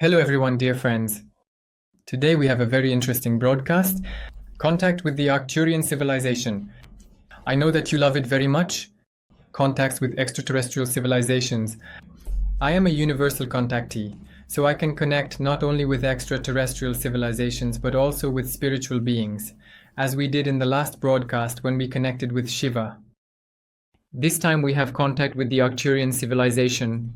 Hello, everyone, dear friends. Today we have a very interesting broadcast, Contact with the Arcturian civilization. I know that you love it very much, contacts with extraterrestrial civilizations. I am a universal contactee, so I can connect not only with extraterrestrial civilizations, but also with spiritual beings, as we did in the last broadcast when we connected with Shiva. This time we have contact with the Arcturian civilization.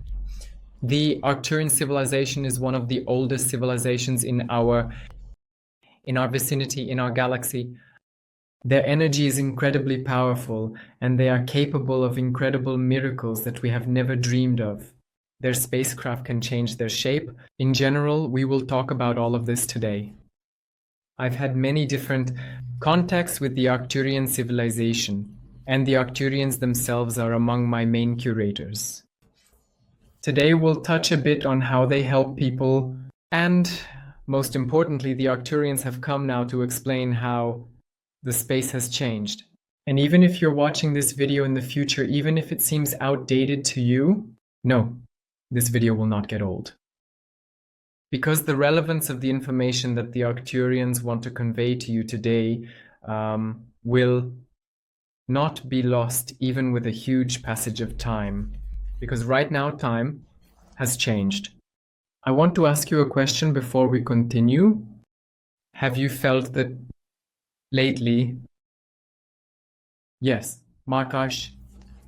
The Arcturian civilization is one of the oldest civilizations in our vicinity, in our galaxy. Their energy is incredibly powerful, and they are capable of incredible miracles that we have never dreamed of. Their spacecraft can change their shape. In general, we will talk about all of this today. I've had many different contacts with the Arcturian civilization, and the Arcturians themselves are among my main curators. Today we'll touch a bit on how they help people, and most importantly, the Arcturians have come now to explain how the space has changed. And even if you're watching this video in the future, even if it seems outdated to you, no, this video will not get old. Because the relevance of the information that the Arcturians want to convey to you today will not be lost even with a huge passage of time. Because right now time has changed. I want to ask you a question before we continue. Have you felt that lately? Yes, Markash,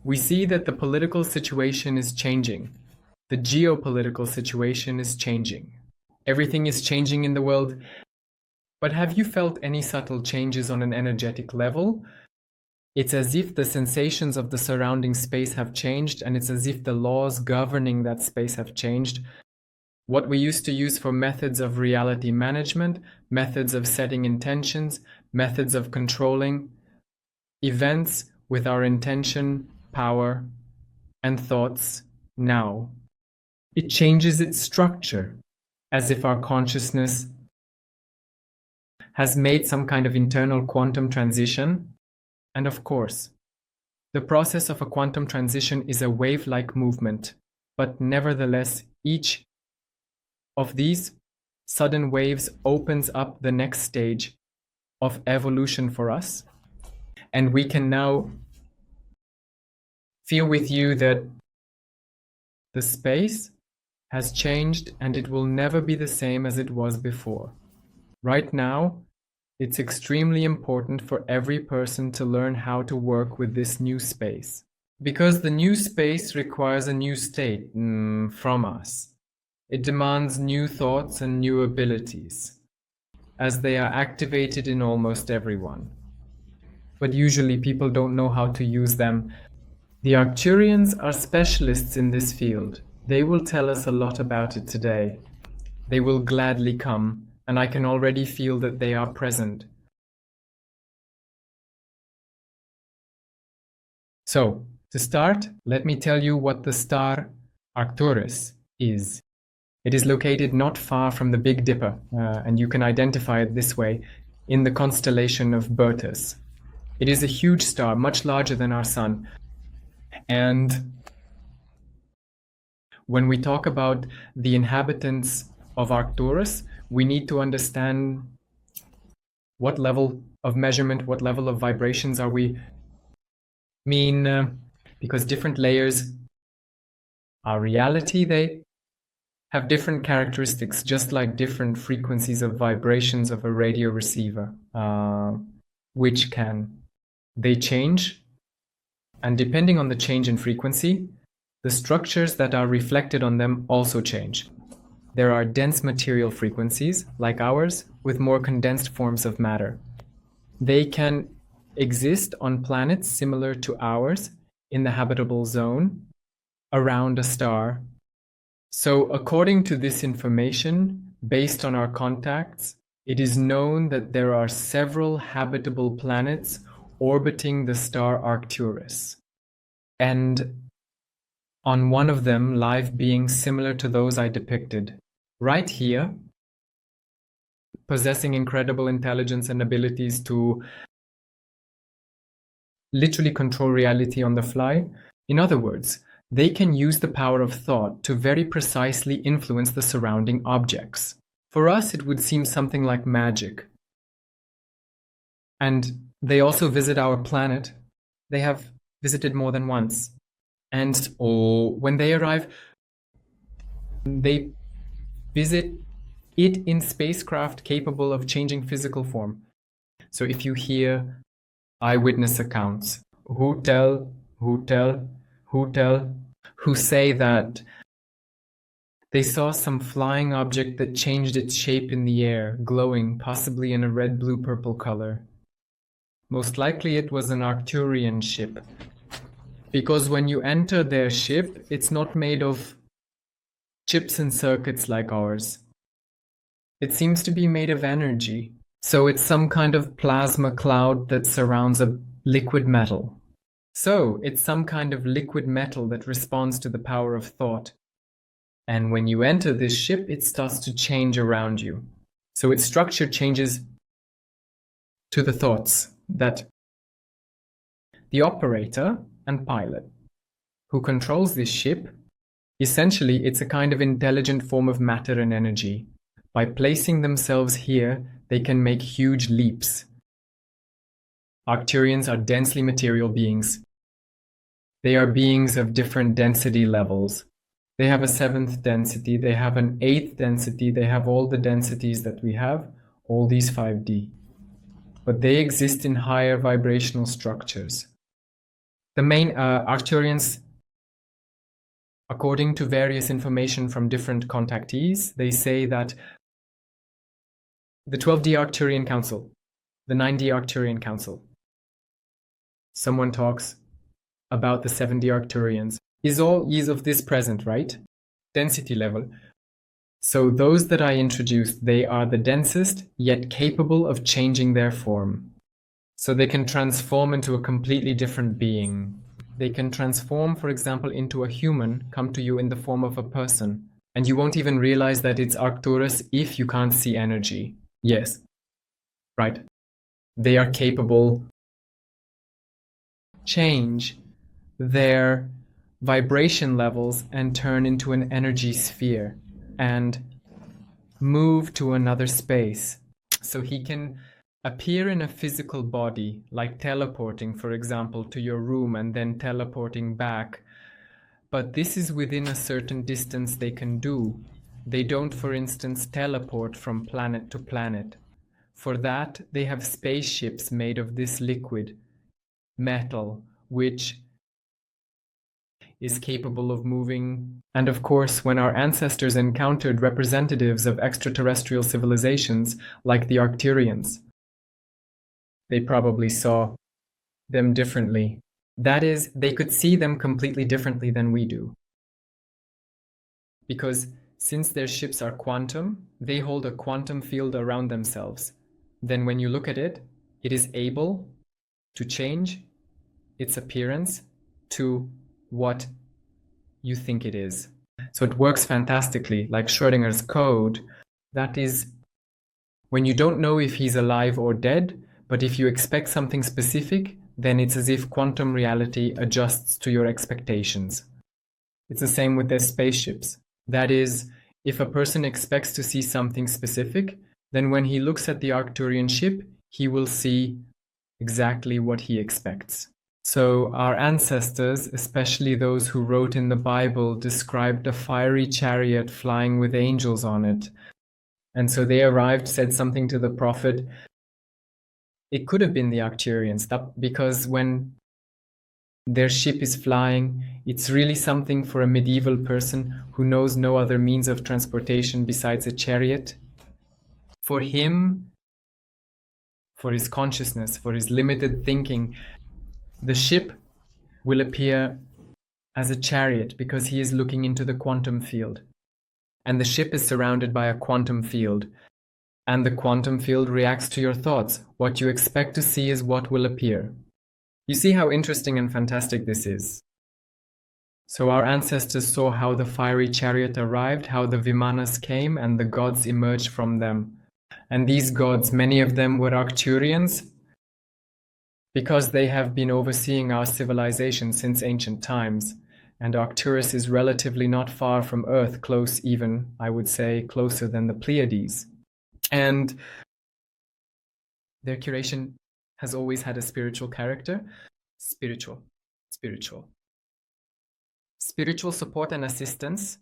we see that the political situation is changing. The geopolitical situation is changing. Everything is changing in the world. But have you felt any subtle changes on an energetic level? It's as if the sensations of the surrounding space have changed, and it's as if the laws governing that space have changed. What we used to use for methods of reality management, methods of setting intentions, methods of controlling events with our intention, power, and thoughts now. It changes its structure, as if our consciousness has made some kind of internal quantum transition. And of course, the process of a quantum transition is a wave-like movement, but nevertheless, each of these sudden waves opens up the next stage of evolution for us. And we can now feel with you that the space has changed and it will never be the same as it was before. Right now, it's extremely important for every person to learn how to work with this new space. Because the new space requires a new state from us. It demands new thoughts and new abilities, as they are activated in almost everyone. But usually people don't know how to use them. The Arcturians are specialists in this field. They will tell us a lot about it today. They will gladly come. And I can already feel that they are present. So, to start, let me tell you what the star Arcturus is. It is located not far from the Big Dipper, and you can identify it this way, in the constellation of Bertus. It is a huge star, much larger than our Sun. And when we talk about the inhabitants of Arcturus, we need to understand what level of measurement, what level of vibrations are we because different layers are reality. They have different characteristics, just like different frequencies of vibrations of a radio receiver, they change. And depending on the change in frequency, the structures that are reflected on them also change. There are dense material frequencies, like ours, with more condensed forms of matter. They can exist on planets similar to ours in the habitable zone around a star. So according to this information, based on our contacts, it is known that there are several habitable planets orbiting the star Arcturus. And on one of them, live beings similar to those I depicted. Right here, possessing incredible intelligence and abilities to literally control reality on the fly. In other words, they can use the power of thought to very precisely influence the surrounding objects. For us, it would seem something like magic. And they also visit our planet. They have visited more than once. And when they arrive, they visit it in spacecraft capable of changing physical form. So if you hear eyewitness accounts, who say that they saw some flying object that changed its shape in the air, glowing, possibly in a red, blue, purple color. Most likely it was an Arcturian ship. Because when you enter their ship, it's not made of chips and circuits like ours. It seems to be made of energy. So it's some kind of plasma cloud that surrounds a liquid metal. So it's some kind of liquid metal that responds to the power of thought. And when you enter this ship, it starts to change around you. So its structure changes to the thoughts that the operator and pilot who controls this ship, essentially it's a kind of intelligent form of matter and energy. By placing themselves here, they can make huge leaps. Arcturians are densely material beings. They are beings of different density levels. They have a 7th density, they have an 8th density, they have all the densities that we have, all these 5D. But they exist in higher vibrational structures. The main Arcturians, according to various information from different contactees, they say that the 12D Arcturian Council, the 9D Arcturian Council, someone talks about the 7D Arcturians, is all is of this present, right? Density level. So those that I introduced, they are the densest, yet capable of changing their form. So they can transform into a completely different being. They can transform, for example, into a human, come to you in the form of a person. And you won't even realize that it's Arcturus if you can't see energy. Yes, right. They are capable change their vibration levels and turn into an energy sphere and move to another space. So he can appear in a physical body, like teleporting, for example, to your room and then teleporting back. But this is within a certain distance they can do. They don't, for instance, teleport from planet to planet. For that, they have spaceships made of this liquid metal, which is capable of moving. And of course, when our ancestors encountered representatives of extraterrestrial civilizations like the Arcturians, they probably saw them differently. That is, they could see them completely differently than we do. Because since their ships are quantum, they hold a quantum field around themselves. Then when you look at it, it is able to change its appearance to what you think it is. So it works fantastically, like Schrödinger's code. That is, when you don't know if he's alive or dead, but if you expect something specific, then it's as if quantum reality adjusts to your expectations. It's the same with their spaceships. That is, if a person expects to see something specific, then when he looks at the Arcturian ship, he will see exactly what he expects. So our ancestors, especially those who wrote in the Bible, described a fiery chariot flying with angels on it. And so they arrived, said something to the prophet. It could have been the Arcturians, because when their ship is flying, it's really something for a medieval person who knows no other means of transportation besides a chariot. For him, for his consciousness, for his limited thinking, the ship will appear as a chariot because he is looking into the quantum field. And the ship is surrounded by a quantum field. And the quantum field reacts to your thoughts. What you expect to see is what will appear. You see how interesting and fantastic this is. So our ancestors saw how the fiery chariot arrived, how the Vimanas came, and the gods emerged from them. And these gods, many of them were Arcturians, because they have been overseeing our civilization since ancient times. and Arcturus is relatively not far from Earth, close even, I would say, closer than the Pleiades. And their curation has always had a spiritual character. Spiritual support and assistance.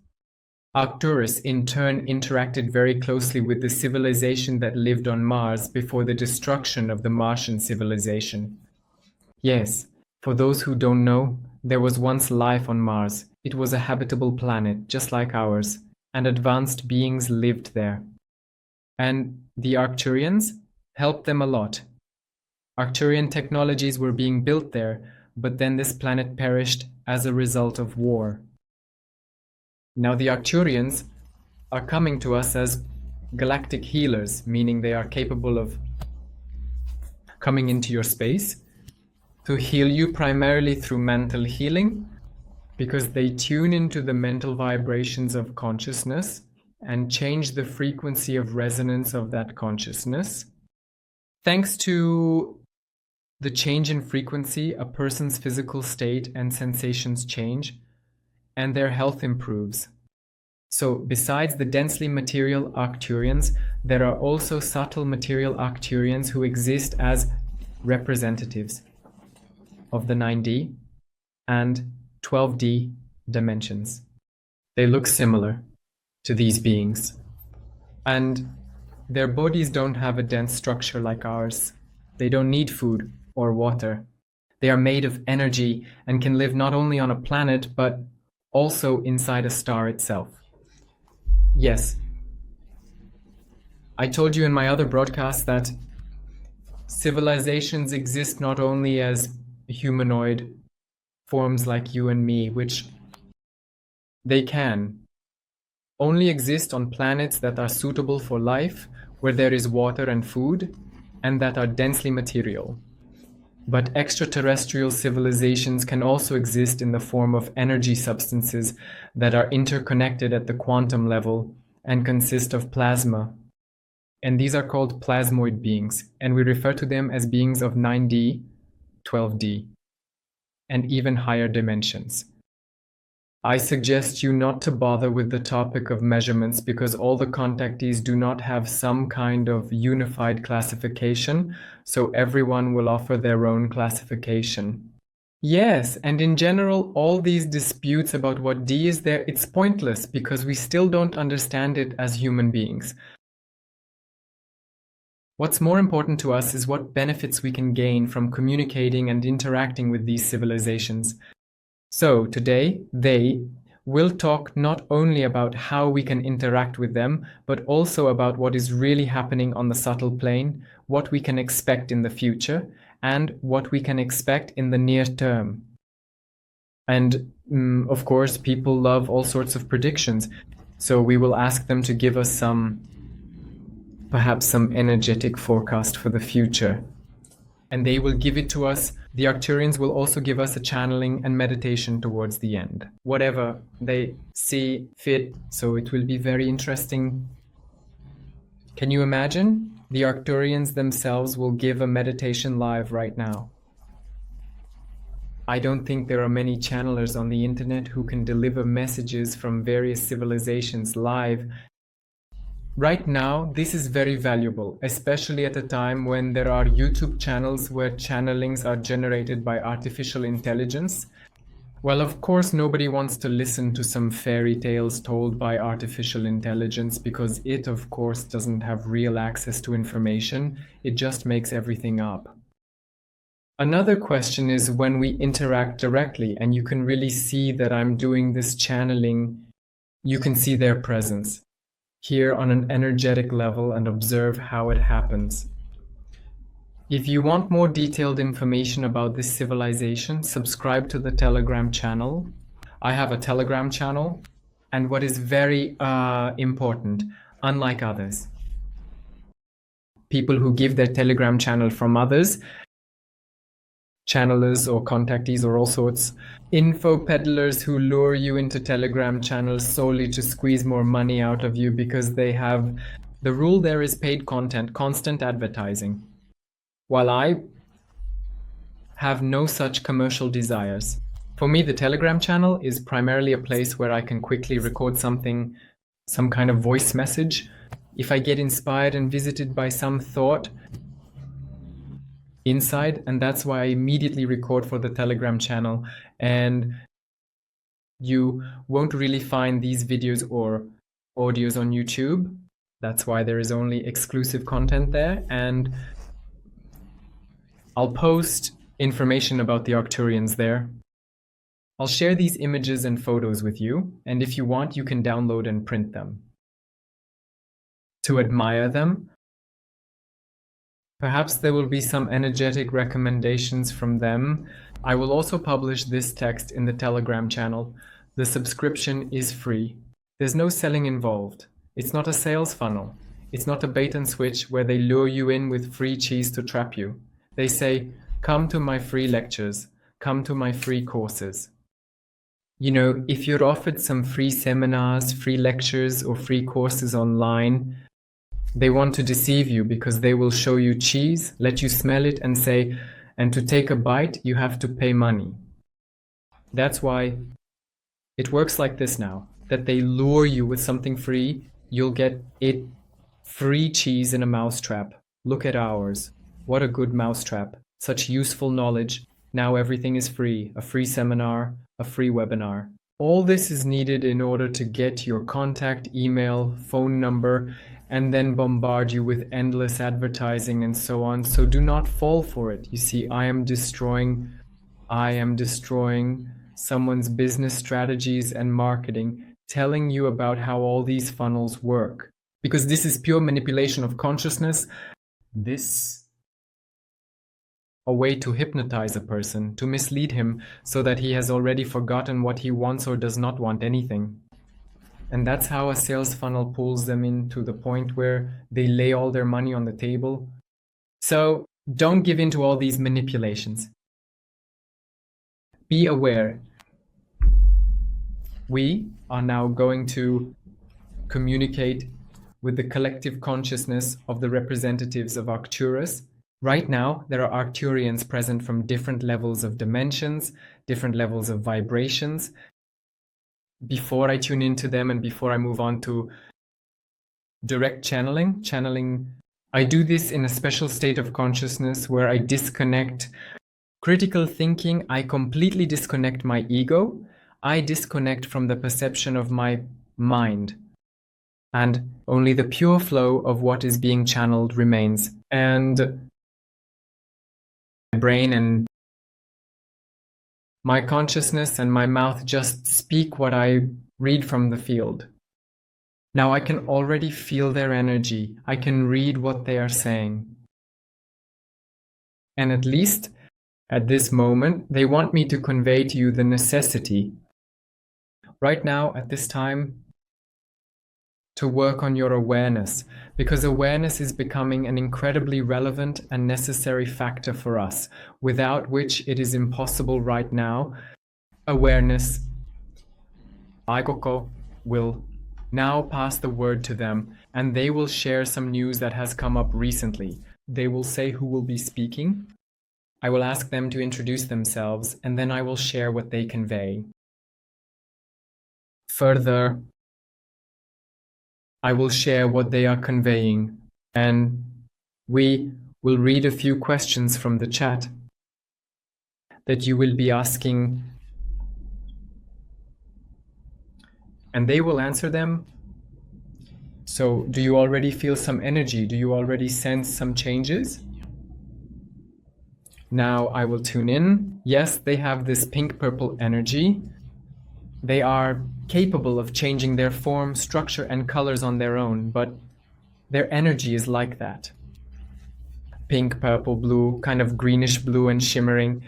Arcturus, in turn, interacted very closely with the civilization that lived on Mars before the destruction of the Martian civilization. Yes, for those who don't know, there was once life on Mars. It was a habitable planet, just like ours, and advanced beings lived there. And the Arcturians helped them a lot. Arcturian technologies were being built there, but then this planet perished as a result of war. Now the Arcturians are coming to us as galactic healers, meaning they are capable of coming into your space to heal you primarily through mental healing, because they tune into the mental vibrations of consciousness and change the frequency of resonance of that consciousness. Thanks to the change in frequency, a person's physical state and sensations change, and their health improves. So besides the densely material Arcturians, there are also subtle material Arcturians who exist as representatives of the 9D and 12D dimensions. They look similar to these beings, and their bodies don't have a dense structure like ours. They don't need food or water. They are made of energy and can live not only on a planet, but also inside a star itself. Yes, I told you in my other broadcast that civilizations exist not only as humanoid forms like you and me, which they can only exist on planets that are suitable for life, where there is water and food, and that are densely material. But extraterrestrial civilizations can also exist in the form of energy substances that are interconnected at the quantum level and consist of plasma. And these are called plasmoid beings, and we refer to them as beings of 9D, 12D, and even higher dimensions. I suggest you not to bother with the topic of measurements because all the contactees do not have some kind of unified classification, so everyone will offer their own classification. Yes, and in general, all these disputes about what D is there, it's pointless because we still don't understand it as human beings. What's more important to us is what benefits we can gain from communicating and interacting with these civilizations. So today, they will talk not only about how we can interact with them, but also about what is really happening on the subtle plane, what we can expect in the future, and what we can expect in the near term. And of course, people love all sorts of predictions. So we will ask them to give us perhaps some energetic forecast for the future. And they will give it to us. The Arcturians will also give us a channeling and meditation towards the end, whatever they see fit. So it will be very interesting. Can you imagine? The Arcturians themselves will give a meditation live right now. I don't think there are many channelers on the internet who can deliver messages from various civilizations live. Right now, this is very valuable, especially at a time when there are YouTube channels where channelings are generated by artificial intelligence. Well, of course, nobody wants to listen to some fairy tales told by artificial intelligence because it, of course, doesn't have real access to information. It just makes everything up. Another question is when we interact directly, and you can really see that I'm doing this channeling, you can see their presence here on an energetic level and observe how it happens. If you want more detailed information about this civilization, subscribe to the Telegram channel. I have a Telegram channel, and what is very important, unlike others, people who give their Telegram channel from others, channelers or contactees or all sorts, info peddlers who lure you into Telegram channels solely to squeeze more money out of you because they have, the rule there is paid content, constant advertising. While I have no such commercial desires. For me, the Telegram channel is primarily a place where I can quickly record something, some kind of voice message. If I get inspired and visited by some thought inside, and that's why I immediately record for the Telegram channel. And you won't really find these videos or audios on YouTube. That's why there is only exclusive content there. And I'll post information about the Arcturians there. I'll share these images and photos with you, and if you want, you can download and print them. To admire them, perhaps there will be some energetic recommendations from them. I will also publish this text in the Telegram channel. The subscription is free. There's no selling involved. It's not a sales funnel. It's not a bait and switch where they lure you in with free cheese to trap you. They say, come to my free lectures, come to my free courses. You know, if you're offered some free seminars, free lectures, or free courses online, they want to deceive you because they will show you cheese, let you smell it, and say, and to take a bite, you have to pay money. That's why it works like this now, that they lure you with something free, you'll get it free cheese in a mousetrap. Look at ours. What a good mousetrap. Such useful knowledge. Now everything is free. A free seminar, a free webinar. All this is needed in order to get your contact, email, phone number, and then bombard you with endless advertising and so on. So do not fall for it. You see, I am destroying someone's business strategies and marketing, telling you about how all these funnels work. Because this is pure manipulation of consciousness. This a way to hypnotize a person, to mislead him so that he has already forgotten what he wants or does not want anything. And that's how a sales funnel pulls them into the point where they lay all their money on the table. So don't give in to all these manipulations. Be aware. We are now going to communicate with the collective consciousness of the representatives of Arcturus. Right now, there are Arcturians present from different levels of dimensions, different levels of vibrations. Before I tune into them and before I move on to direct channeling, I do this in a special state of consciousness where I disconnect critical thinking. I completely disconnect my ego. I disconnect from the perception of my mind. And only the pure flow of what is being channeled remains. And my brain and my consciousness and my mouth just speak what I read from the field. Now I can already feel their energy. I can read what they are saying. And at least at this moment, they want me to convey to you the necessity. Right now, at this time, to work on your awareness, because awareness is becoming an incredibly relevant and necessary factor for us, without which it is impossible right now. Awareness. Aikoko will now pass the word to them, and they will share some news that has come up recently. They will say who will be speaking. I will ask them to introduce themselves, and then I will share what they convey. Further, I will share what they are conveying, and we will read a few questions from the chat that you will be asking, and they will answer them. So, do you already feel some energy? Do you already sense some changes? Now I will tune in. Yes, they have this pink-purple energy. They are capable of changing their form, structure, and colors on their own, but their energy is like that. Pink, purple, blue, kind of greenish blue and shimmering.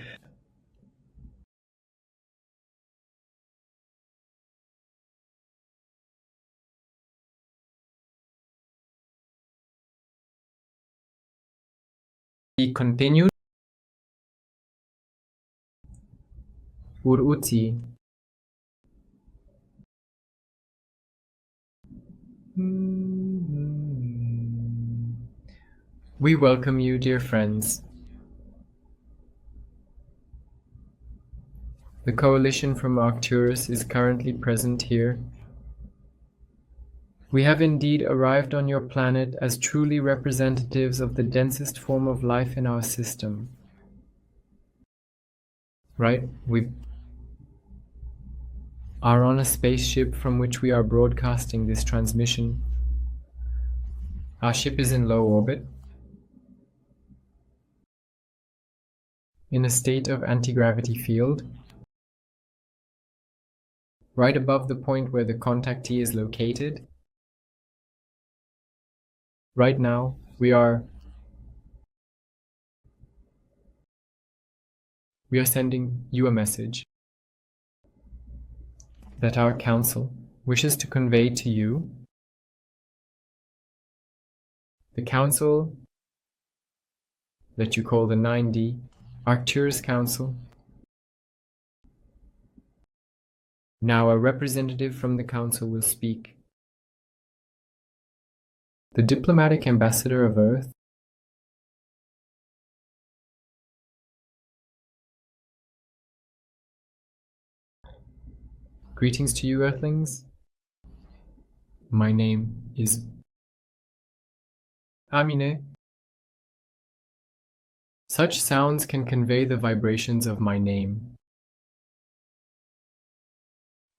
Be continued. Uruti. We welcome you, dear friends. The coalition from Arcturus is currently present here. We have indeed arrived on your planet as truly representatives of the densest form of life in our system. Right? We are on a spaceship from which we are broadcasting this transmission. Our ship is in low orbit, in a state of anti-gravity field, right above the point where the contactee is located. Right now, we are sending you a message that our council wishes to convey to you. The council that you call the 9D, Arcturus Council. Now a representative from the council will speak. The diplomatic ambassador of Earth, greetings to you, Earthlings. My name is Amine. Such sounds can convey the vibrations of my name.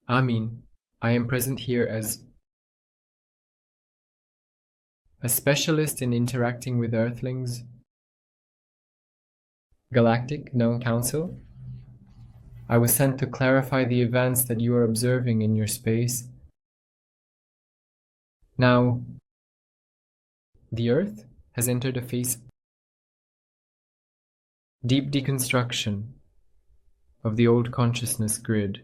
Amin, I am present here as a specialist in interacting with Earthlings. Galactic, known council. I was sent to clarify the events that you are observing in your space. Now, the Earth has entered a phase deep deconstruction of the old consciousness grid.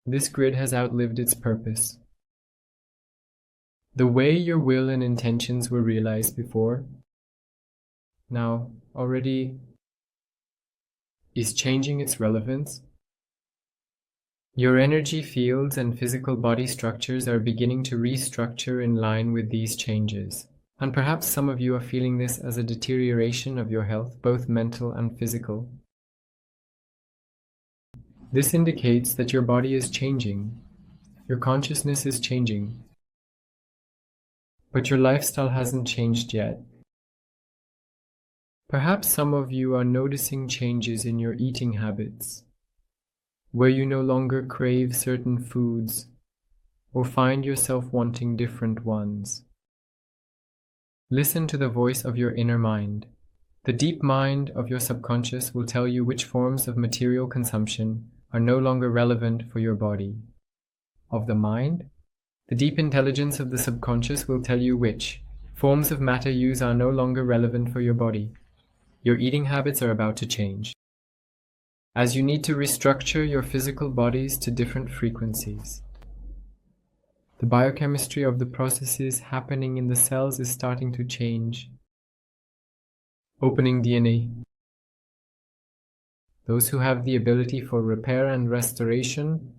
This grid has outlived its purpose. The way your will and intentions were realized before, now already is changing its relevance. Your energy fields and physical body structures are beginning to restructure in line with these changes. And perhaps some of you are feeling this as a deterioration of your health, both mental and physical. This indicates that your body is changing, your consciousness is changing, but your lifestyle hasn't changed yet. Perhaps some of you are noticing changes in your eating habits, where you no longer crave certain foods or find yourself wanting different ones. Listen to the voice of your inner mind. The deep mind of your subconscious will tell you which forms of material consumption are no longer relevant for your body. Of the mind, the deep intelligence of the subconscious will tell you which forms of matter use are no longer relevant for your body. Your eating habits are about to change, as you need to restructure your physical bodies to different frequencies. The biochemistry of the processes happening in the cells is starting to change. Opening DNA. Those who have the ability for repair and restoration,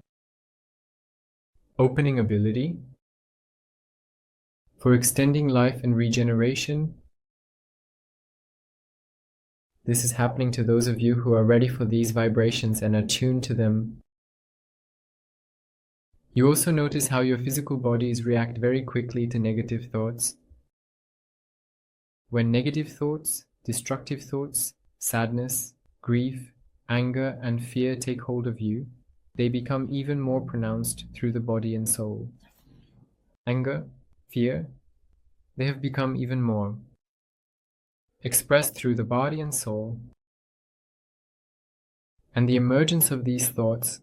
opening ability, for extending life and regeneration. This is happening to those of you who are ready for these vibrations and are tuned to them. You also notice how your physical bodies react very quickly to negative thoughts. When negative thoughts, destructive thoughts, sadness, grief, anger, and fear take hold of you, they become even more pronounced through the body and soul. Anger, fear, they have become even more expressed through the body and soul, and the emergence of these thoughts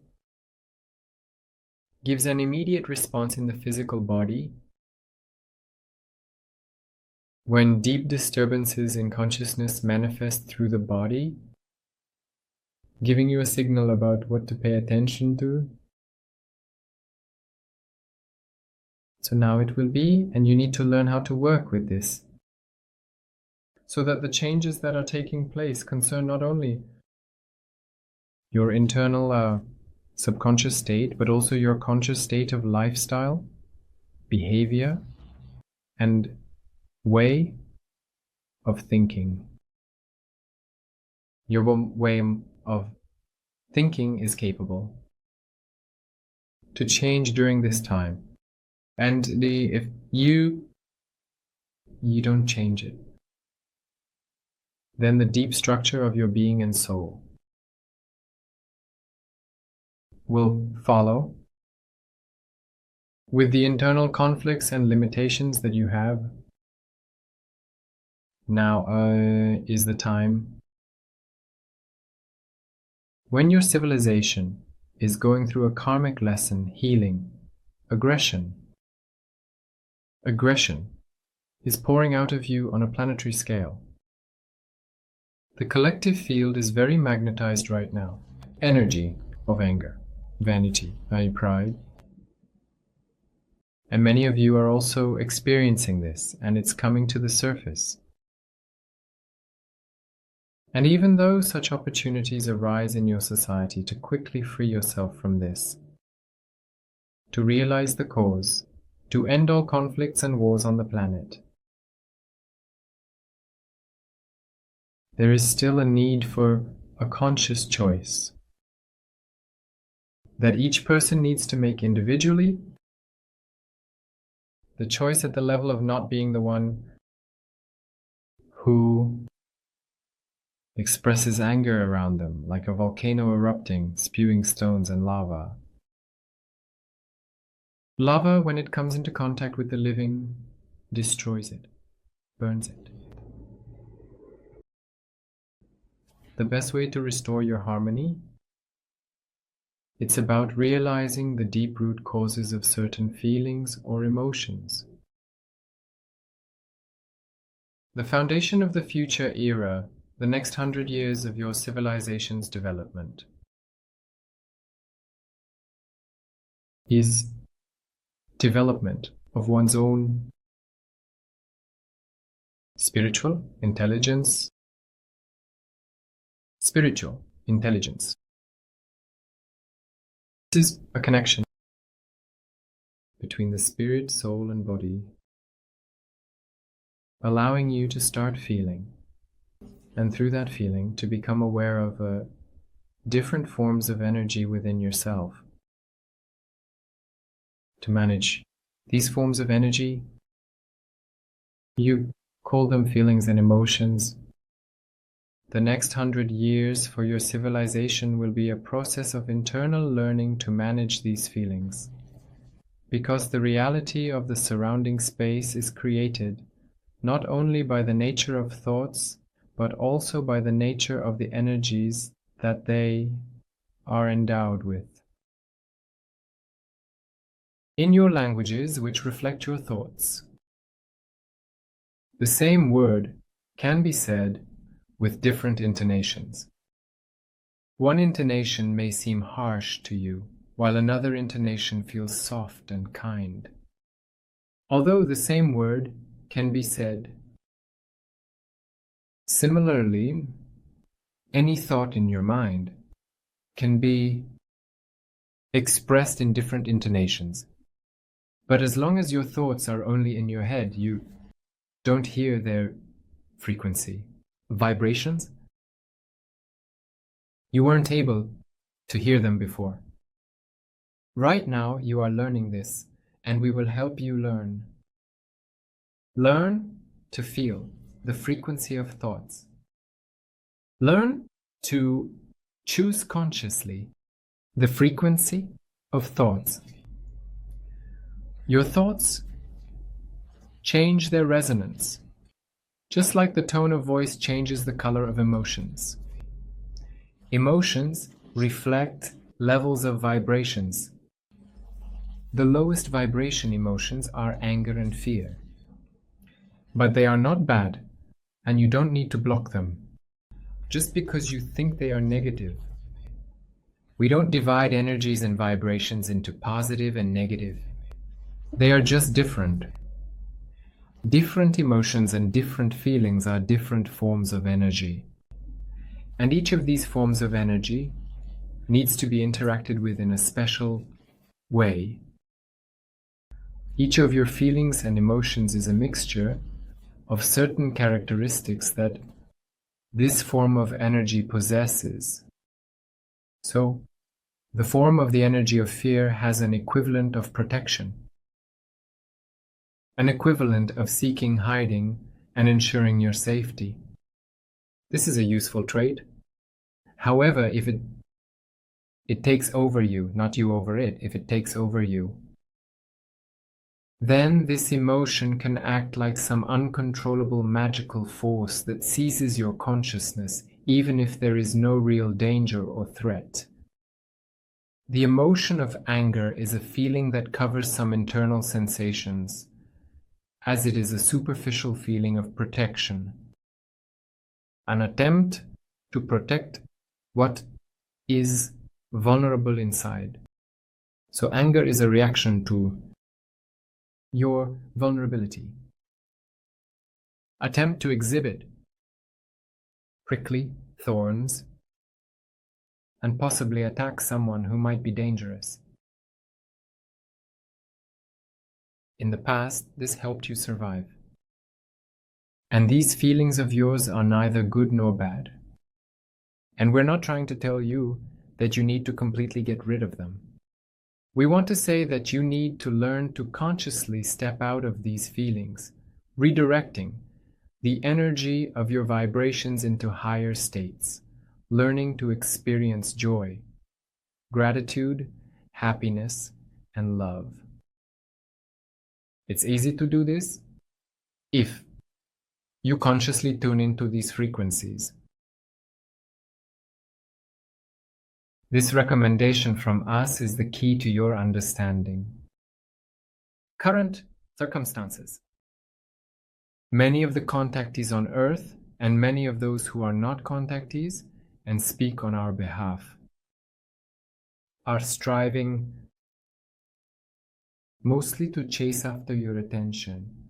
gives an immediate response in the physical body. When deep disturbances in consciousness manifest through the body, giving you a signal about what to pay attention to. So now it will be, and you need to learn how to work with this, so that the changes that are taking place concern not only your internal subconscious state, but also your conscious state of lifestyle, behavior, and way of thinking. Your way of thinking is capable to change during this time. And if you don't change it, then the deep structure of your being and soul will follow with the internal conflicts and limitations that you have. Now is the time when your civilization is going through a karmic lesson, healing, aggression. Aggression is pouring out of you on a planetary scale. The collective field is very magnetized right now. Energy of anger, vanity, pride. And many of you are also experiencing this, and it's coming to the surface. And even though such opportunities arise in your society to quickly free yourself from this, to realize the cause, to end all conflicts and wars on the planet, there is still a need for a conscious choice that each person needs to make individually. The choice at the level of not being the one who expresses anger around them, like a volcano erupting, spewing stones and lava. Lava, when it comes into contact with the living, destroys it, burns it. The best way to restore your harmony, it's about realizing the deep root causes of certain feelings or emotions. The foundation of the future era, the next 100 years of your civilization's development, is development of one's own spiritual intelligence. This is a connection between the spirit, soul, and body, allowing you to start feeling, and through that feeling to become aware of different forms of energy within yourself. To manage these forms of energy, you call them feelings and emotions. The next 100 years for your civilization will be a process of internal learning to manage these feelings, because the reality of the surrounding space is created not only by the nature of thoughts, but also by the nature of the energies that they are endowed with. In your languages, which reflect your thoughts, the same word can be said with different intonations. One intonation may seem harsh to you, while another intonation feels soft and kind. Although the same word can be said similarly, any thought in your mind can be expressed in different intonations. But as long as your thoughts are only in your head, you don't hear their frequency. Vibrations, you weren't able to hear them before. Right now you are learning this, and we will help you learn. Learn to feel the frequency of thoughts. Learn to choose consciously the frequency of thoughts. Your thoughts change their resonance, just like the tone of voice changes the color of emotions. Emotions reflect levels of vibrations. The lowest vibration emotions are anger and fear. But they are not bad, and you don't need to block them just because you think they are negative. We don't divide energies and vibrations into positive and negative. They are just different. Different emotions and different feelings are different forms of energy. And each of these forms of energy needs to be interacted with in a special way. Each of your feelings and emotions is a mixture of certain characteristics that this form of energy possesses. So, the form of the energy of fear has an equivalent of protection, an equivalent of seeking hiding and ensuring your safety. This is a useful trait. However, if it takes over you, not you over it, if it takes over you, then this emotion can act like some uncontrollable magical force that seizes your consciousness, even if there is no real danger or threat. The emotion of anger is a feeling that covers some internal sensations, as it is a superficial feeling of protection, an attempt to protect what is vulnerable inside. So anger is a reaction to your vulnerability. Attempt to exhibit prickly thorns and possibly attack someone who might be dangerous. In the past, this helped you survive. And these feelings of yours are neither good nor bad. And we're not trying to tell you that you need to completely get rid of them. We want to say that you need to learn to consciously step out of these feelings, redirecting the energy of your vibrations into higher states, learning to experience joy, gratitude, happiness, and love. It's easy to do this if you consciously tune into these frequencies. This recommendation from us is the key to your understanding. Current circumstances. Many of the contactees on Earth and many of those who are not contactees and speak on our behalf are striving mostly to chase after your attention.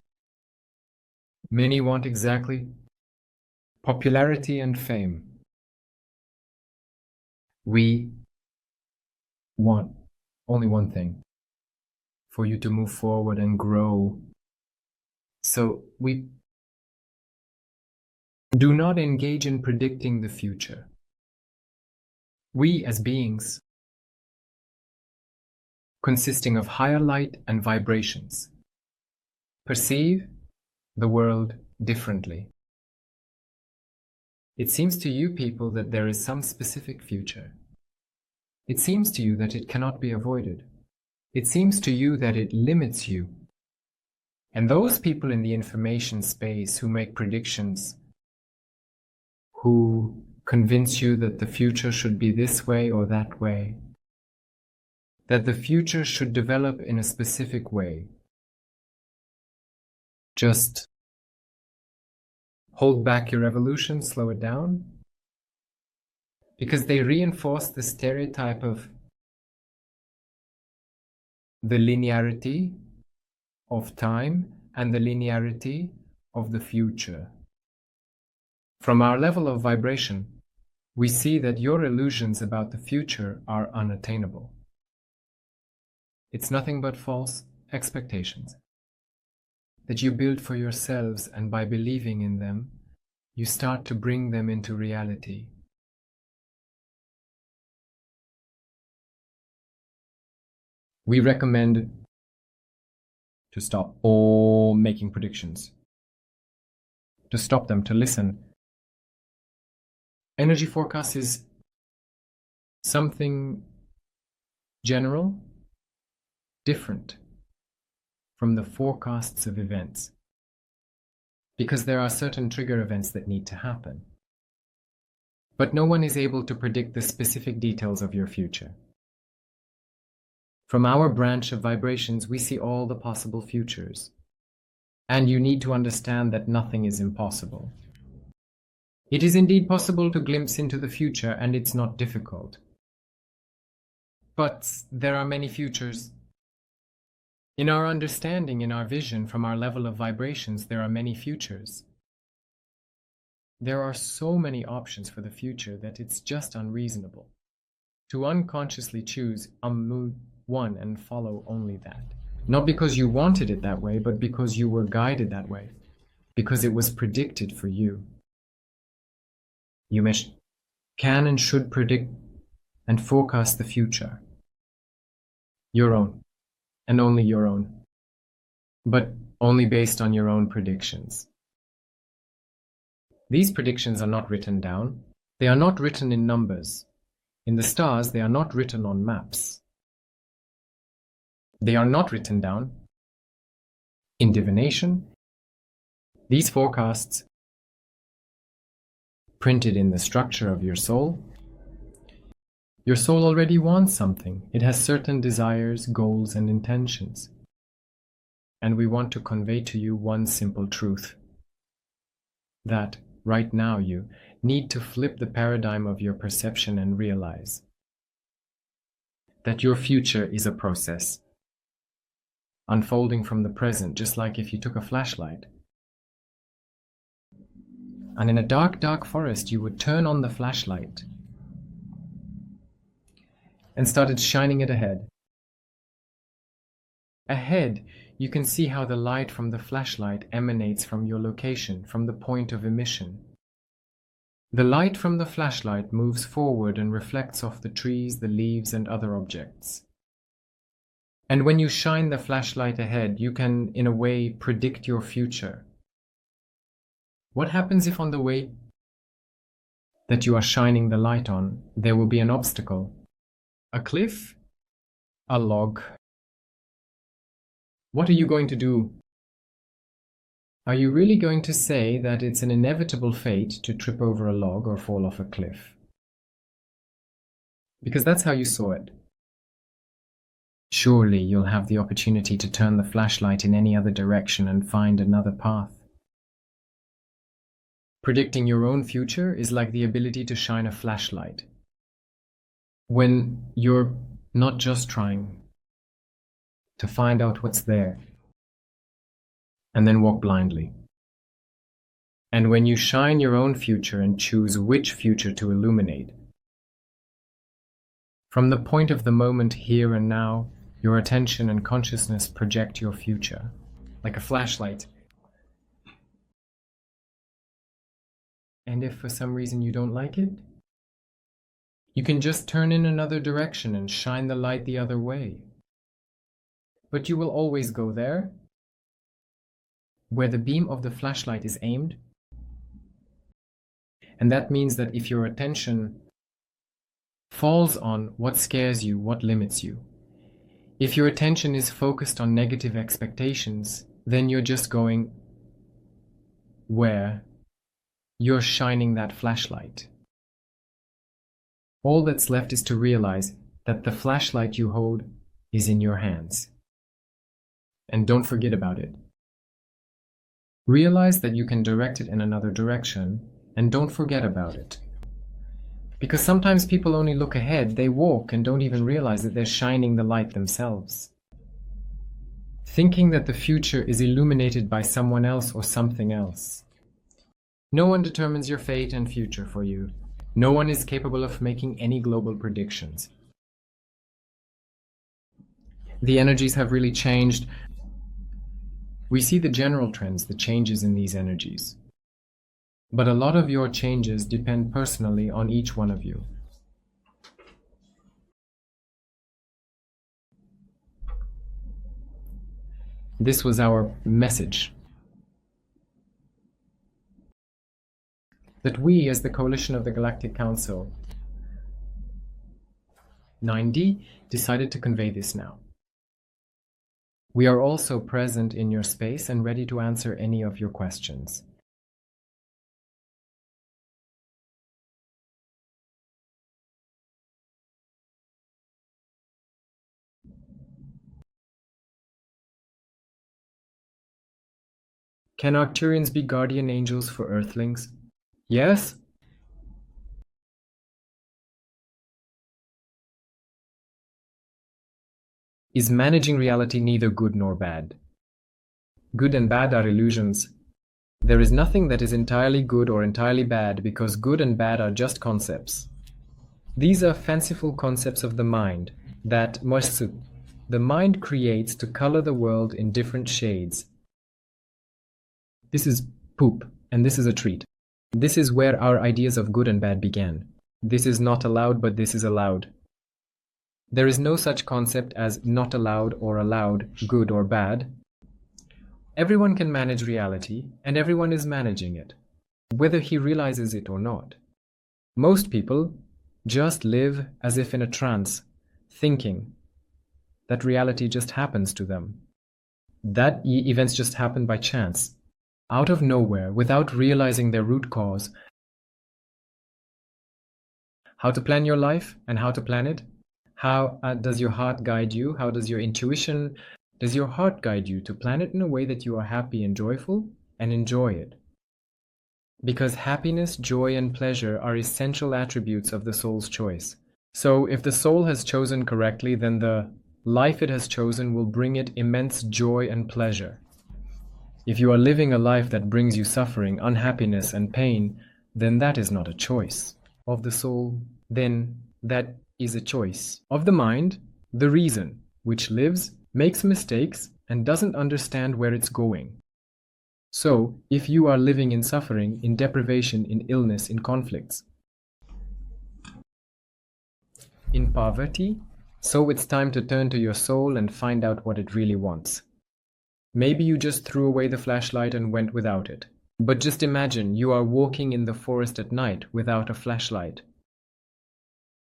Many want exactly popularity and fame. We want only one thing, for you to move forward and grow. So we do not engage in predicting the future. We as beings, consisting of higher light and vibrations, perceive the world differently. It seems to you people that there is some specific future. It seems to you that it cannot be avoided. It seems to you that it limits you. And those people in the information space who make predictions, who convince you that the future should be this way or that way, that the future should develop in a specific way, just hold back your evolution, slow it down, because they reinforce the stereotype of the linearity of time and the linearity of the future. From our level of vibration, we see that your illusions about the future are unattainable. It's nothing but false expectations that you build for yourselves, and by believing in them, you start to bring them into reality. We recommend to stop all making predictions, to stop them, to listen. Energy forecast is something general, different from the forecasts of events, because there are certain trigger events that need to happen. But no one is able to predict the specific details of your future. From our branch of vibrations, we see all the possible futures. And you need to understand that nothing is impossible. It is indeed possible to glimpse into the future, and it's not difficult. But there are many futures. In our understanding, in our vision, from our level of vibrations, there are many futures. There are so many options for the future that it's just unreasonable to unconsciously choose one and follow only that. Not because you wanted it that way, but because you were guided that way, because it was predicted for you. You can and should predict and forecast the future. Your own, and only your own. But only based on your own predictions. These predictions are not written down. They are not written in numbers. In the stars, they are not written on maps. They are not written down in divination. These forecasts, printed in the structure of your soul. Your soul already wants something. It has certain desires, goals, and intentions. And we want to convey to you one simple truth. That, right now, you need to flip the paradigm of your perception and realize that your future is a process, unfolding from the present, just like if you took a flashlight. And in a dark, dark forest, you would turn on the flashlight and started shining it ahead. Ahead, you can see how the light from the flashlight emanates from your location, from the point of emission. The light from the flashlight moves forward and reflects off the trees, the leaves, and other objects. And when you shine the flashlight ahead, you can, in a way, predict your future. What happens if on the way that you are shining the light on, there will be an obstacle? A cliff? A log? What are you going to do? Are you really going to say that it's an inevitable fate to trip over a log or fall off a cliff? Because that's how you saw it. Surely you'll have the opportunity to turn the flashlight in any other direction and find another path. Predicting your own future is like the ability to shine a flashlight. When you're not just trying to find out what's there and then walk blindly. And when you shine your own future and choose which future to illuminate, from the point of the moment here and now, your attention and consciousness project your future, like a flashlight. And if for some reason you don't like it, you can just turn in another direction and shine the light the other way. But you will always go there, where the beam of the flashlight is aimed. And that means that if your attention falls on what scares you, what limits you, if your attention is focused on negative expectations, then you're just going where you're shining that flashlight. All that's left is to realize that the flashlight you hold is in your hands. And don't forget about it. Realize that you can direct it in another direction, and don't forget about it. Because sometimes people only look ahead, they walk and don't even realize that they're shining the light themselves. Thinking that the future is illuminated by someone else or something else. No one determines your fate and future for you. No one is capable of making any global predictions. The energies have really changed. We see the general trends, the changes in these energies. But a lot of your changes depend personally on each one of you. This was our message. That we, as the coalition of the Galactic Council, 9D, decided to convey this now. We are also present in your space and ready to answer any of your questions. Can Arcturians be guardian angels for Earthlings? Yes? Is managing reality neither good nor bad? Good and bad are illusions. There is nothing that is entirely good or entirely bad because good and bad are just concepts. These are fanciful concepts of the mind that the mind creates to color the world in different shades. This is poop, and this is a treat. This is where our ideas of good and bad began. This is not allowed, but this is allowed. There is no such concept as not allowed or allowed, good or bad. Everyone can manage reality, and everyone is managing it, whether he realizes it or not. Most people just live as if in a trance, thinking that reality just happens to them. That events just happen by chance, out of nowhere, without realizing their root cause. How to plan your life and how to plan it? How does your heart guide you? How does your intuition, does your heart guide you to plan it in a way that you are happy and joyful and enjoy it? Because happiness, joy, and pleasure are essential attributes of the soul's choice. So if the soul has chosen correctly, then the life it has chosen will bring it immense joy and pleasure. If you are living a life that brings you suffering, unhappiness, and pain, then that is not a choice of the soul. Then that is a choice of the mind, the reason, which lives, makes mistakes, and doesn't understand where it's going. So, if you are living in suffering, in deprivation, in illness, in conflicts, in poverty, so it's time to turn to your soul and find out what it really wants. Maybe you just threw away the flashlight and went without it. But just imagine you are walking in the forest at night without a flashlight.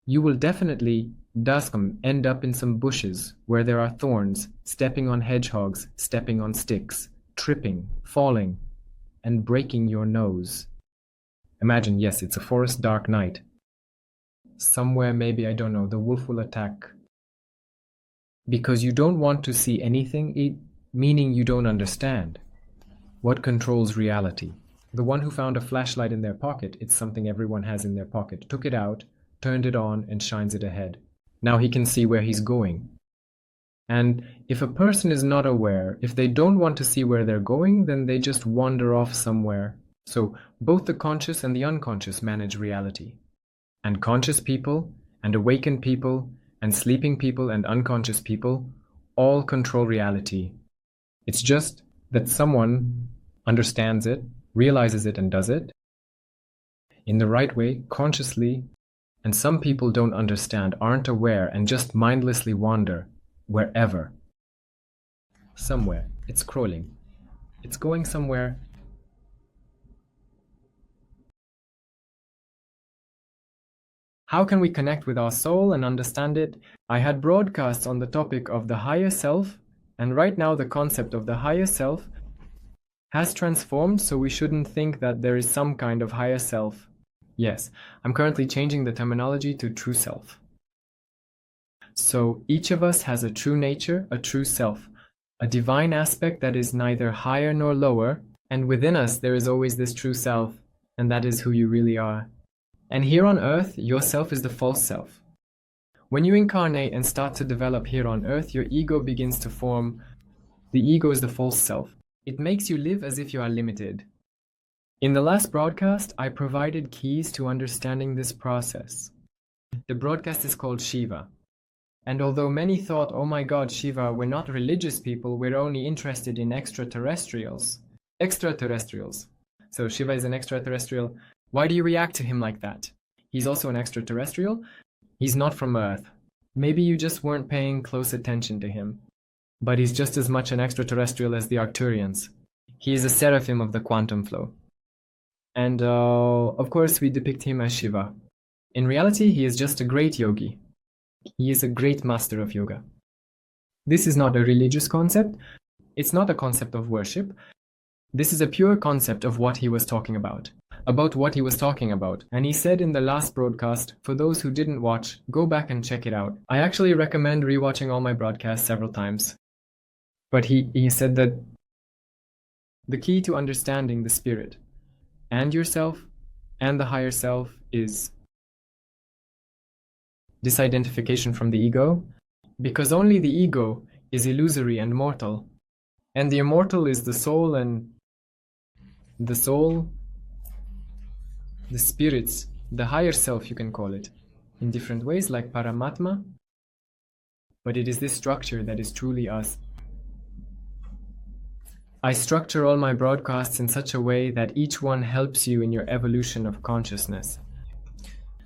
You will definitely end up in some bushes where there are thorns, stepping on hedgehogs, stepping on sticks, tripping, falling, and breaking your nose. Imagine, yes, it's a forest dark night. Somewhere maybe, I don't know, the wolf will attack. Because you don't want to see anything, meaning you don't understand. What controls reality? The one who found a flashlight in their pocket, it's something everyone has in their pocket, took it out, turned it on, and shines it ahead. Now he can see where he's going. And if a person is not aware, if they don't want to see where they're going, then they just wander off somewhere. So both the conscious and the unconscious manage reality. And conscious people, and awakened people, and sleeping people, and unconscious people all control reality. It's just that someone understands it, realizes it, and does it in the right way, consciously, and some people don't understand, aren't aware, and just mindlessly wander wherever. Somewhere. It's crawling. It's going somewhere. How can we connect with our soul and understand it? I had broadcasts on the topic of the higher self, and right now the concept of the higher self has transformed, so we shouldn't think that there is some kind of higher self. Yes, I'm currently changing the terminology to true self. So each of us has a true nature, a true self, a divine aspect that is neither higher nor lower, and within us there is always this true self, and that is who you really are. And here on earth, your self is the false self. When you incarnate and start to develop here on earth, your ego begins to form. The ego is the false self. It makes you live as if you are limited. In the last broadcast, I provided keys to understanding this process. The broadcast is called Shiva. And although many thought, oh my God, Shiva, we're not religious people, we're only interested in extraterrestrials. Extraterrestrials. So Shiva is an extraterrestrial. Why do you react to him like that? He's also an extraterrestrial. He's not from Earth. Maybe you just weren't paying close attention to him. But he's just as much an extraterrestrial as the Arcturians. He is a seraphim of the quantum flow. And of course we depict him as Shiva. In reality, he is just a great yogi. He is a great master of yoga. This is not a religious concept. It's not a concept of worship. This is a pure concept of what he was talking about what he was talking about. And he said in the last broadcast, for those who didn't watch, go back and check it out. I actually recommend rewatching all my broadcasts several times. But he said that the key to understanding the spirit and yourself and the higher self is disidentification from the ego, because only the ego is illusory and mortal, and the immortal is the soul, and the soul, the spirits, the higher self, you can call it, in different ways, like Paramatma, but it is this structure that is truly us. I structure all my broadcasts in such a way that each one helps you in your evolution of consciousness.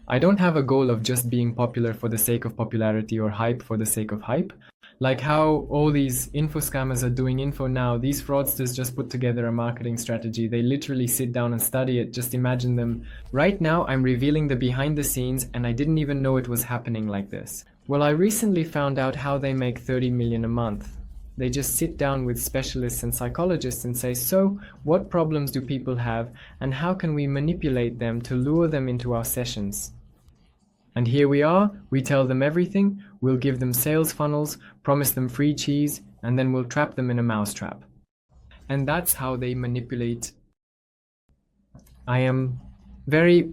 I don't have a goal of just being popular for the sake of popularity or hype for the sake of hype. Like how all these info scammers are doing info now, these fraudsters just put together a marketing strategy. They literally sit down and study it. Just imagine them. Right now, I'm revealing the behind the scenes, and I didn't even know it was happening like this. Well, I recently found out how they make 30 million a month. They just sit down with specialists and psychologists and say, so, what problems do people have, and how can we manipulate them to lure them into our sessions? And here we are, we tell them everything, we'll give them sales funnels, promise them free cheese, and then we'll trap them in a mousetrap. And that's how they manipulate. I am very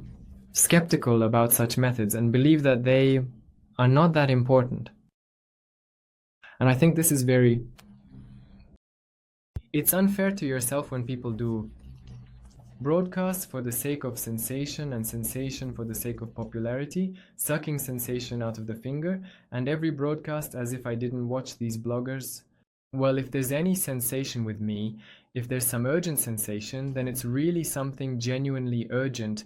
skeptical about such methods and believe that they are not that important. And I think this is it's unfair to yourself when people do broadcasts for the sake of sensation and sensation for the sake of popularity, sucking sensation out of the finger, and every broadcast as if I didn't watch these bloggers. Well, if there's any sensation with me, if there's some urgent sensation, then it's really something genuinely urgent.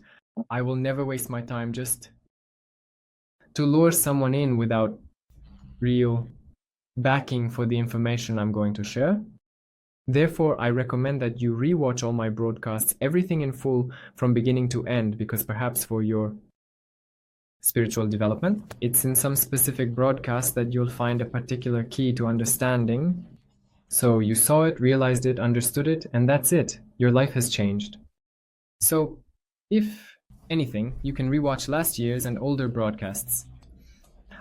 I will never waste my time just to lure someone in without real backing for the information I'm going to share. Therefore, I recommend that you rewatch all my broadcasts, everything in full from beginning to end, because perhaps for your spiritual development, it's in some specific broadcast that you'll find a particular key to understanding. So you saw it, realized it, understood it, and that's it. Your life has changed. So, if anything, you can rewatch last year's and older broadcasts.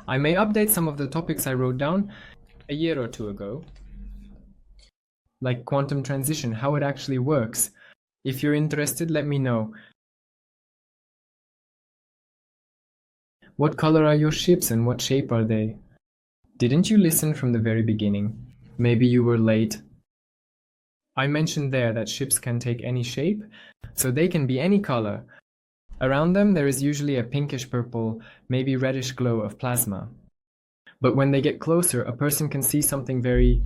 I may update some of the topics I wrote down a year or two ago, like quantum transition, how it actually works. If you're interested, let me know. What color are your ships and what shape are they? Didn't you listen from the very beginning? Maybe you were late. I mentioned there that ships can take any shape, so they can be any color. Around them there is usually a pinkish purple, maybe reddish glow of plasma. But when they get closer, a person can see something very...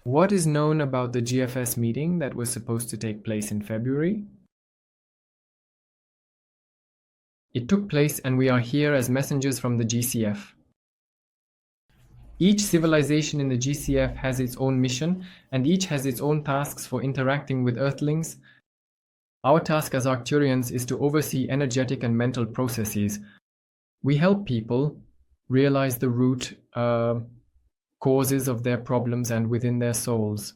What is known about the GFS meeting that was supposed to take place in February? It took place and we are here as messengers from the GCF. Each civilization in the GCF has its own mission and each has its own tasks for interacting with Earthlings. Our task as Arcturians is to oversee energetic and mental processes. We help people realize the root causes of their problems and within their souls.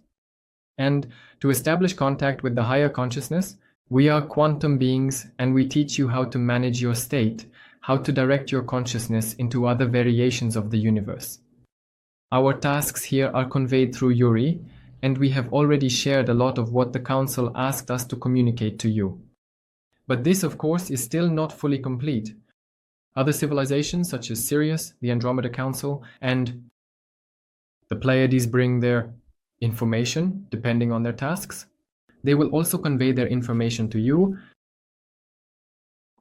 And to establish contact with the higher consciousness, we are quantum beings and we teach you how to manage your state, how to direct your consciousness into other variations of the universe. Our tasks here are conveyed through Yuri, and we have already shared a lot of what the Council asked us to communicate to you. But this, of course, is still not fully complete. Other civilizations, such as Sirius, the Andromeda Council, and the Pleiades bring their information, depending on their tasks. They will also convey their information to you.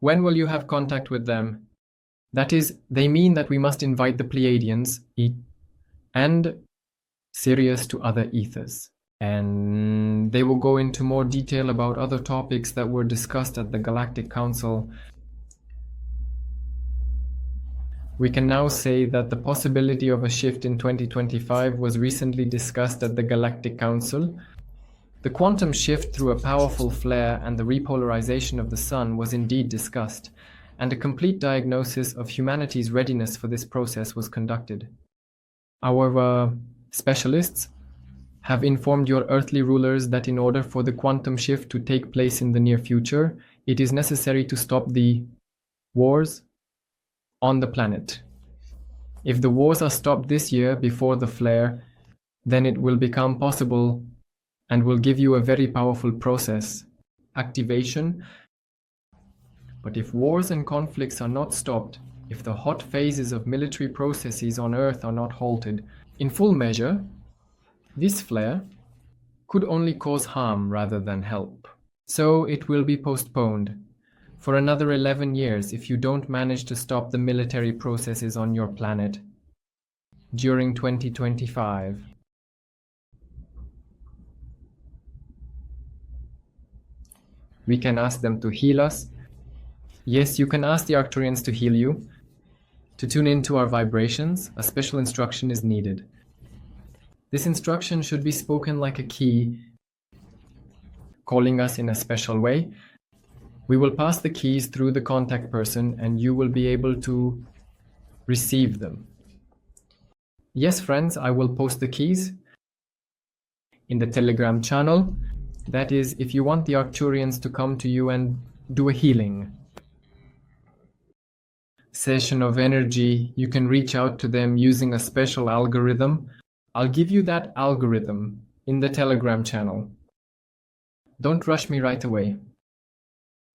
When will you have contact with them? That is, they mean that we must invite the Pleiadians and Sirius to other ethers. And they will go into more detail about other topics that were discussed at the Galactic Council. We can now say that the possibility of a shift in 2025 was recently discussed at the Galactic Council. The quantum shift through a powerful flare and the repolarization of the Sun was indeed discussed, and a complete diagnosis of humanity's readiness for this process was conducted. Our specialists have informed your earthly rulers that in order for the quantum shift to take place in the near future, it is necessary to stop the wars on the planet. If the wars are stopped this year before the flare, then it will become possible and will give you a very powerful process, activation. But if wars and conflicts are not stopped, if the hot phases of military processes on Earth are not halted, in full measure, this flare could only cause harm rather than help. So it will be postponed for another 11 years if you don't manage to stop the military processes on your planet during 2025. We can ask them to heal us. Yes, you can ask the Arcturians to heal you. To tune into our vibrations, a special instruction is needed. This instruction should be spoken like a key, calling us in a special way. We will pass the keys through the contact person and you will be able to receive them. Yes, friends, I will post the keys in the Telegram channel. That is, if you want the Arcturians to come to you and do a healing session of energy, you can reach out to them using a special algorithm. I'll give you that algorithm in the Telegram channel. Don't rush me right away.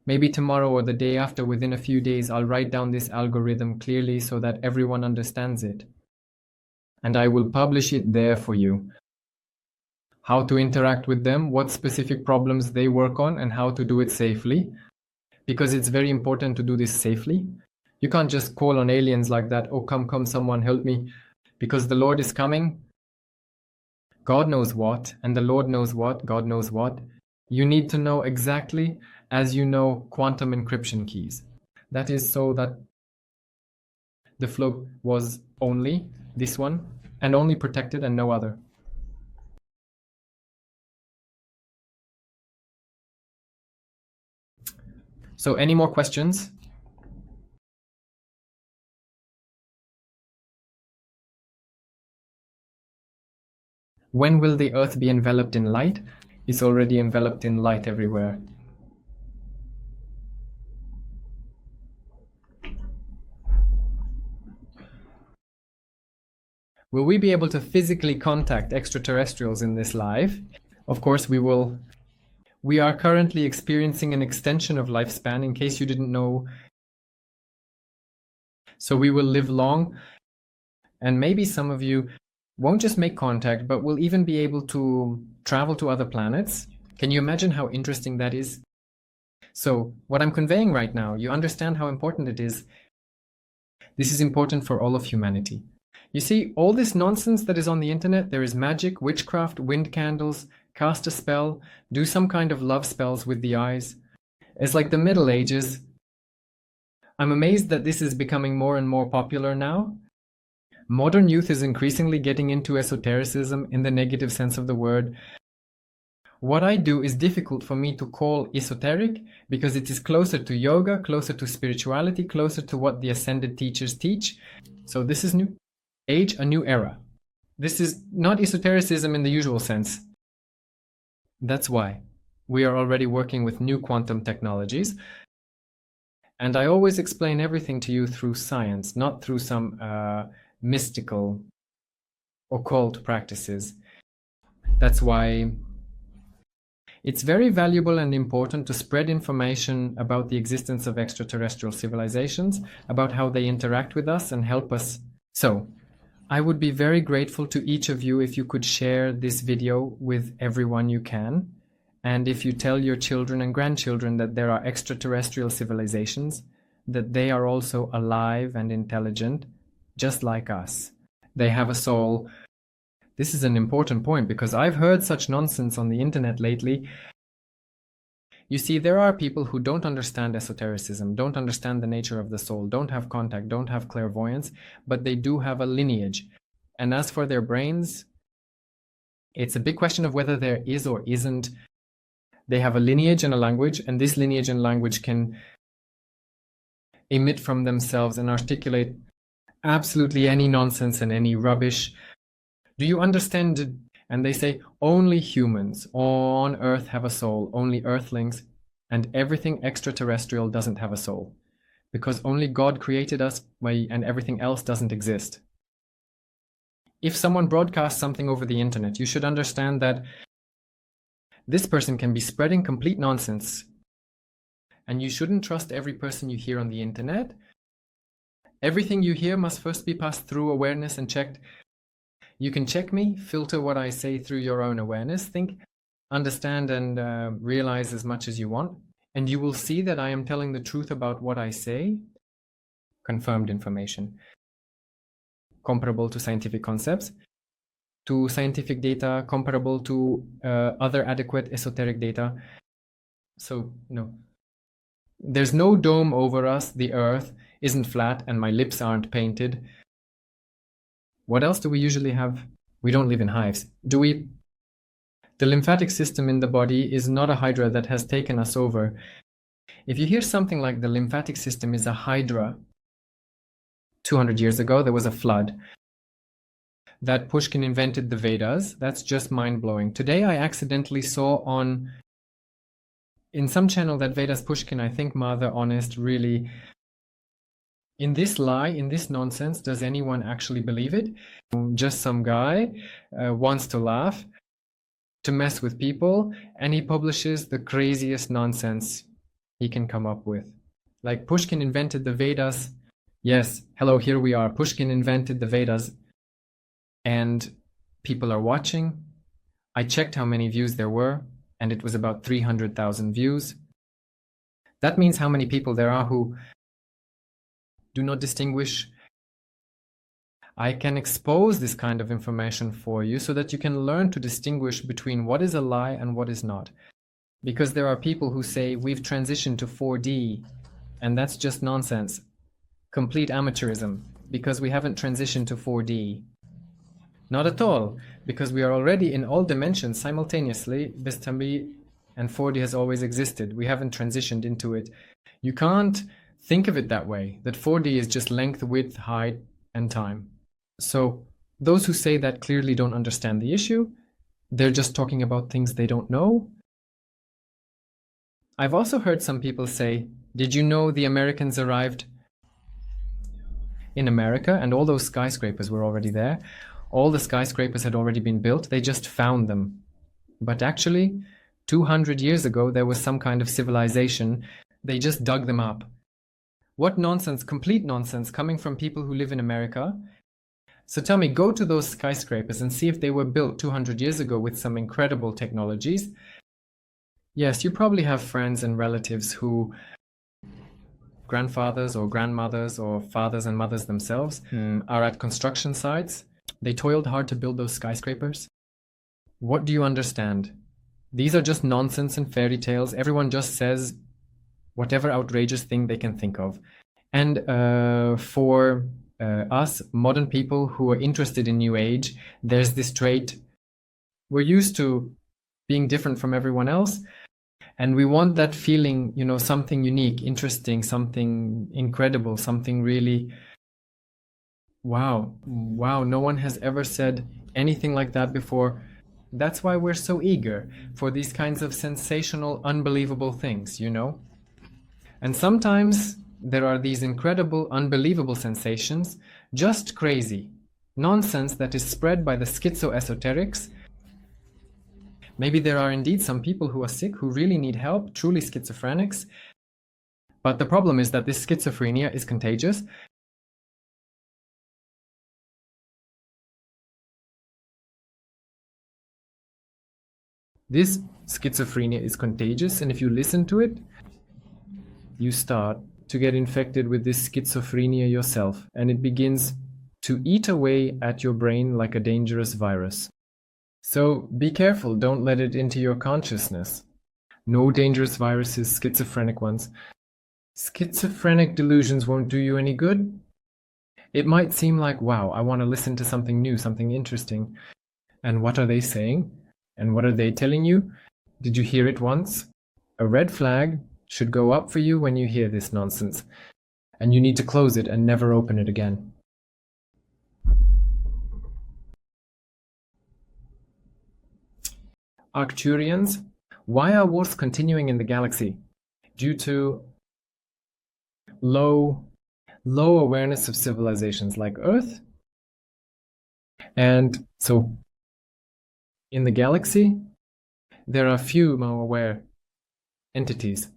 Maybe tomorrow or the day after, within a few days, I'll write down this algorithm clearly so that everyone understands it. And I will publish it there for you. How to interact with them, what specific problems they work on, and how to do it safely. Because it's very important to do this safely. You can't just call on aliens like that, oh, come, someone help me. Because the Lord is coming. God knows what, and the Lord knows what, God knows what. You need to know exactly as you know quantum encryption keys. That is so that the flow was only this one, and only protected and no other. So any more questions? When will the Earth be enveloped in light? It's already enveloped in light everywhere. Will we be able to physically contact extraterrestrials in this life? Of course we will. We are currently experiencing an extension of lifespan, in case you didn't know. So we will live long, and maybe some of you won't just make contact, but will even be able to travel to other planets. Can you imagine how interesting that is? So what I'm conveying right now, you understand how important it is. This is important for all of humanity. You see, all this nonsense that is on the internet, there is magic, witchcraft, wind candles, cast a spell, do some kind of love spells with the eyes. It's like the Middle Ages. I'm amazed that this is becoming more and more popular now. Modern youth is increasingly getting into esotericism in the negative sense of the word. What I do is difficult for me to call esoteric because it is closer to yoga, closer to spirituality, closer to what the ascended teachers teach. So this is new age, a new era. This is not esotericism in the usual sense. That's why we are already working with new quantum technologies. And I always explain everything to you through science, not through some mystical, occult practices. That's why it's very valuable and important to spread information about the existence of extraterrestrial civilizations, about how they interact with us and help us. So, I would be very grateful to each of you if you could share this video with everyone you can. And if you tell your children and grandchildren that there are extraterrestrial civilizations, that they are also alive and intelligent, just like us. They have a soul. This is an important point because I've heard such nonsense on the internet lately. You see, there are people who don't understand esotericism, don't understand the nature of the soul, don't have contact, don't have clairvoyance, but they do have a lineage. And as for their brains, it's a big question of whether there is or isn't. They have a lineage and a language, and this lineage and language can emit from themselves and articulate absolutely any nonsense and any rubbish. Do you understand? And they say only humans on Earth have a soul, only Earthlings, and everything extraterrestrial doesn't have a soul, because only God created us and everything else doesn't exist. If someone broadcasts something over the internet, you should understand that this person can be spreading complete nonsense, and you shouldn't trust every person you hear on the internet. Everything you hear must first be passed through awareness and checked. You can check me, filter what I say through your own awareness, think, understand, and realize as much as you want, and you will see that I am telling the truth about what I say. Confirmed information, comparable to scientific concepts, to scientific data, comparable to other adequate esoteric data. So, there's no dome over us, the earth isn't flat, and my lips aren't painted. What else do we usually have? We don't live in hives. Do we? The lymphatic system in the body is not a hydra that has taken us over. If you hear something like the lymphatic system is a hydra, 200 years ago there was a flood, that Pushkin invented the Vedas, that's just mind-blowing. Today I accidentally saw in some channel that Vedas Pushkin, I think Mother Honest really, in this lie, in this nonsense, does anyone actually believe it? Just some guy wants to laugh, to mess with people, and he publishes the craziest nonsense he can come up with. Like Pushkin invented the Vedas. Yes, hello, here we are. Pushkin invented the Vedas, and people are watching. I checked how many views there were, and it was about 300,000 views. That means how many people there are who do not distinguish. I can expose this kind of information for you so that you can learn to distinguish between what is a lie and what is not. Because there are people who say we've transitioned to 4D, and that's just nonsense. Complete amateurism, because we haven't transitioned to 4D. Not at all, because we are already in all dimensions simultaneously. Bistambi and 4D has always existed. We haven't transitioned into it. You can't think of it that way, that 4D is just length, width, height, and time. So those who say that clearly don't understand the issue. They're just talking about things they don't know. I've also heard some people say, did you know the Americans arrived in America and all those skyscrapers were already there? All the skyscrapers had already been built. They just found them. But actually, 200 years ago, there was some kind of civilization. They just dug them up. What nonsense, complete nonsense, coming from people who live in America. So tell me, go to those skyscrapers and see if they were built 200 years ago with some incredible technologies. Yes, you probably have friends and relatives who, grandfathers or grandmothers or fathers and mothers themselves, are at construction sites. They toiled hard to build those skyscrapers. What do you understand? These are just nonsense and fairy tales. Everyone just says whatever outrageous thing they can think of. And for us, modern people who are interested in New Age, there's this trait. We're used to being different from everyone else. And we want that feeling, something unique, interesting, something incredible, something really, wow, no one has ever said anything like that before. That's why we're so eager for these kinds of sensational, unbelievable things, And sometimes there are these incredible, unbelievable sensations, just crazy, nonsense that is spread by the schizo-esoterics. Maybe there are indeed some people who are sick, who really need help, truly schizophrenics. But the problem is that this schizophrenia is contagious. This schizophrenia is contagious, and if you listen to it, you start to get infected with this schizophrenia yourself, and it begins to eat away at your brain like a dangerous virus. So be careful, don't let it into your consciousness. No dangerous viruses, schizophrenic ones. Schizophrenic delusions won't do you any good. It might seem like, wow, I want to listen to something new, something interesting. And what are they saying? And what are they telling you? Did you hear it once? A red flag should go up for you when you hear this nonsense. And you need to close it and never open it again. Arcturians. Why are wars continuing in the galaxy? Due to low awareness of civilizations like Earth. And so in the galaxy, there are few more aware entities.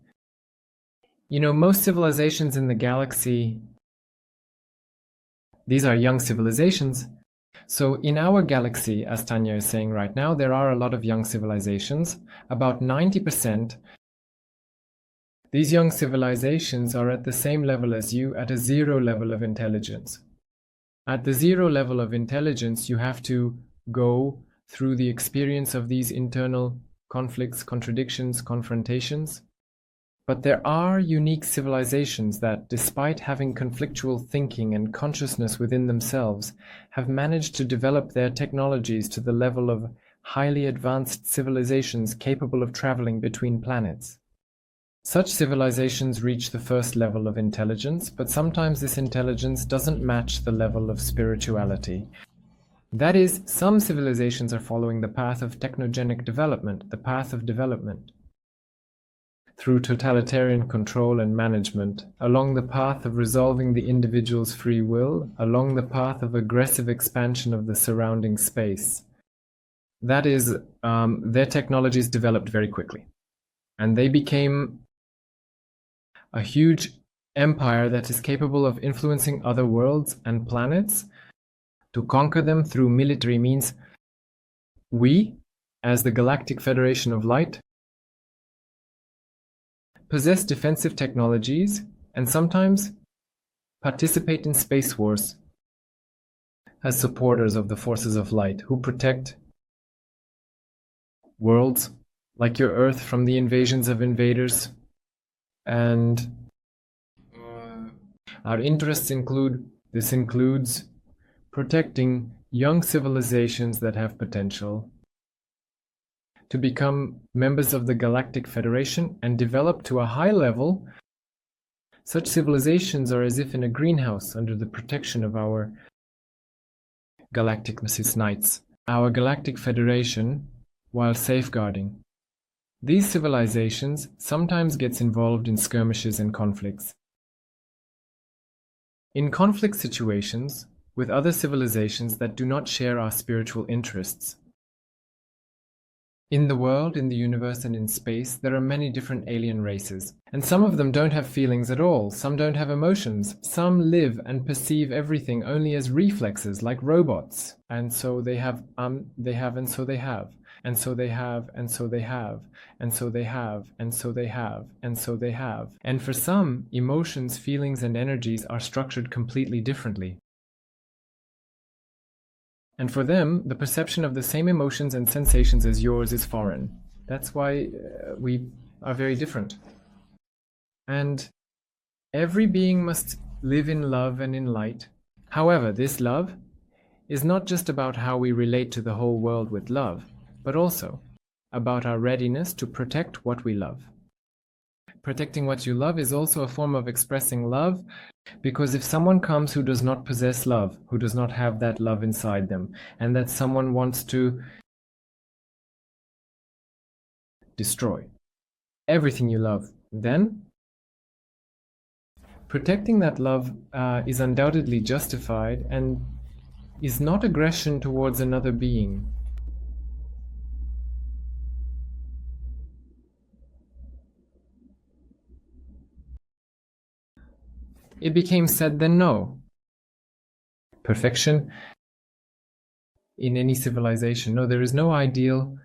Most civilizations in the galaxy, these are young civilizations. So in our galaxy, as Tanya is saying right now, there are a lot of young civilizations. About 90%. These young civilizations are at the same level as you, at a 0 level of intelligence. At the 0 level of intelligence, you have to go through the experience of these internal conflicts, contradictions, confrontations. But there are unique civilizations that, despite having conflictual thinking and consciousness within themselves, have managed to develop their technologies to the level of highly advanced civilizations capable of traveling between planets. Such civilizations reach the first level of intelligence, but sometimes this intelligence doesn't match the level of spirituality. That is, some civilizations are following the path of technogenic development, the path of development, through totalitarian control and management, along the path of resolving the individual's free will, along the path of aggressive expansion of the surrounding space. That is, their technologies developed very quickly, and they became a huge empire that is capable of influencing other worlds and planets to conquer them through military means. We, as the Galactic Federation of Light, possess defensive technologies and sometimes participate in space wars as supporters of the forces of light who protect worlds like your Earth from the invasions of invaders. And our interests includes protecting young civilizations that have potential to become members of the Galactic Federation and develop to a high level. Such civilizations are as if in a greenhouse under the protection of our Galactic Knights, our Galactic Federation, while safeguarding. These civilizations sometimes gets involved in skirmishes and conflicts. In conflict situations with other civilizations that do not share our spiritual interests. In the world, in the universe, and in space, there are many different alien races, and some of them don't have feelings at all, some don't have emotions, some live and perceive everything only as reflexes, like robots. And so they have, and so they have, and so they have, and so they have, and so they have, and so they have, and so they have. And for some, emotions, feelings, and energies are structured completely differently. And for them, the perception of the same emotions and sensations as yours is foreign. That's why we are very different. And every being must live in love and in light. However, this love is not just about how we relate to the whole world with love, but also about our readiness to protect what we love. Protecting what you love is also a form of expressing love, because if someone comes who does not possess love, who does not have that love inside them, and that someone wants to destroy everything you love, then protecting that love is undoubtedly justified and is not aggression towards another being. It became said then no. Perfection in any civilization. No, there is no ideal.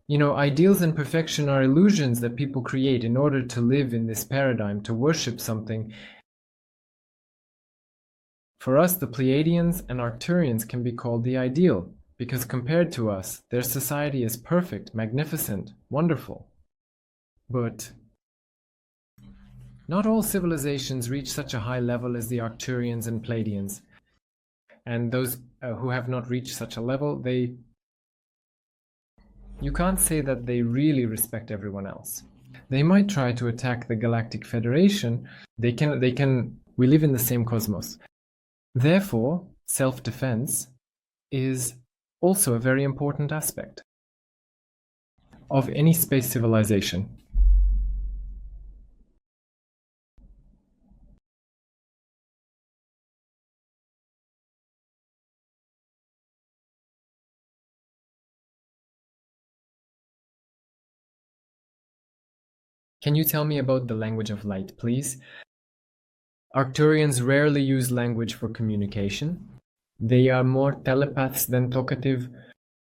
You know, ideals and perfection are illusions that people create in order to live in this paradigm, to worship something. For us, the Pleiadians and Arcturians can be called the ideal, because compared to us, their society is perfect, magnificent, wonderful. But not all civilizations reach such a high level as the Arcturians and Pleiadians. And those who have not reached such a level, you can't say that they really respect everyone else. They might try to attack the Galactic Federation. We live in the same cosmos. Therefore, self-defense is also a very important aspect of any space civilization. Can you tell me about the language of light, please? Arcturians rarely use language for communication. They are more telepaths than talkative,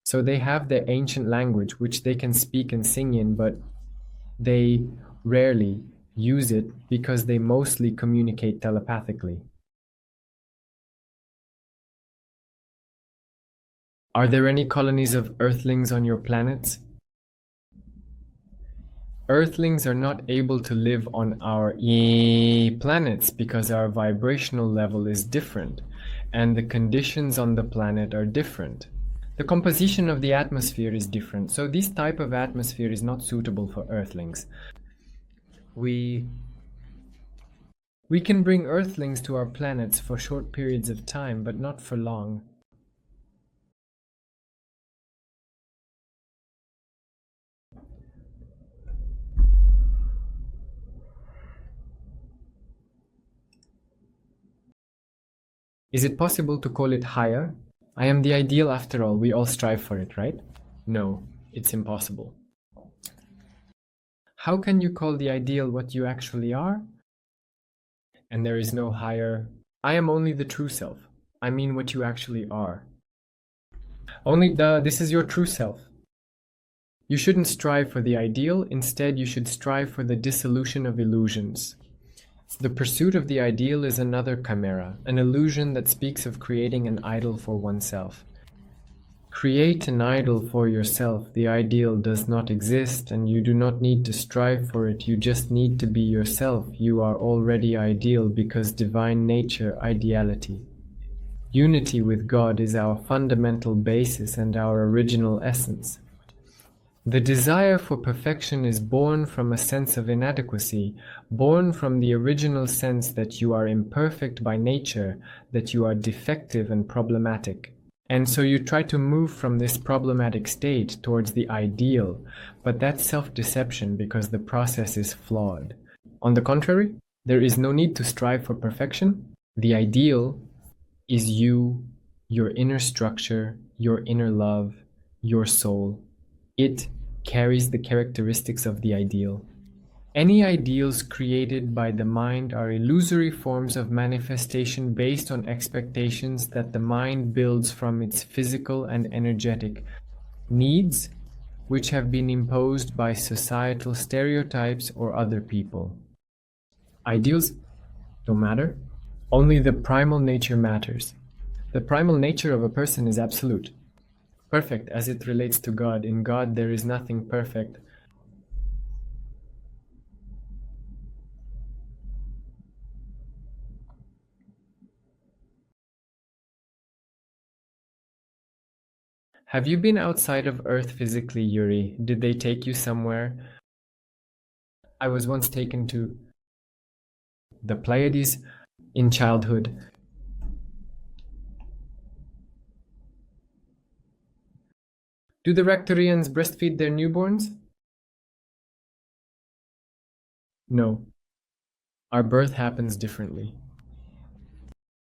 so they have their ancient language which they can speak and sing in, but they rarely use it because they mostly communicate telepathically. Are there any colonies of Earthlings on your planets? Earthlings are not able to live on our planets because our vibrational level is different and the conditions on the planet are different. The composition of the atmosphere is different, so this type of atmosphere is not suitable for Earthlings. We can bring Earthlings to our planets for short periods of time, but not for long. Is it possible to call it higher? I am the ideal after all, we all strive for it, right? No, it's impossible. How can you call the ideal what you actually are? And there is no higher. I am only the true self. I mean what you actually are. This is your true self. You shouldn't strive for the ideal, instead you should strive for the dissolution of illusions. The pursuit of the ideal is another chimera, an illusion that speaks of creating an idol for oneself. Create an idol for yourself. The ideal does not exist, and you do not need to strive for it. You just need to be yourself. You are already ideal because divine nature, ideality. Unity with God is our fundamental basis and our original essence. The desire for perfection is born from a sense of inadequacy, born from the original sense that you are imperfect by nature, that you are defective and problematic. And so you try to move from this problematic state towards the ideal, but that's self-deception because the process is flawed. On the contrary, there is no need to strive for perfection. The ideal is you, your inner structure, your inner love, your soul. It carries the characteristics of the ideal. Any ideals created by the mind are illusory forms of manifestation based on expectations that the mind builds from its physical and energetic needs, which have been imposed by societal stereotypes or other people. Ideals don't matter. Only the primal nature matters. The primal nature of a person is absolute. Perfect as it relates to God. In God there is nothing perfect. Have you been outside of Earth physically, Yuri? Did they take you somewhere? I was once taken to the Pleiades in childhood. Do the Arcturians breastfeed their newborns? No. Our birth happens differently.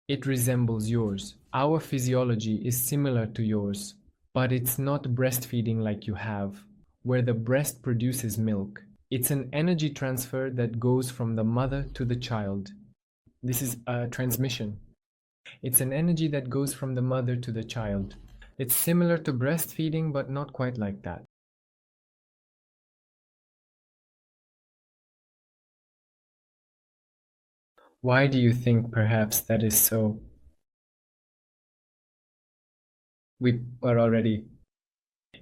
It resembles yours. Our physiology is similar to yours. But it's not breastfeeding like you have, where the breast produces milk. It's an energy transfer that goes from the mother to the child. This is a transmission. It's an energy that goes from the mother to the child. It's similar to breastfeeding, but not quite like that. Why do you think perhaps that is so? We are already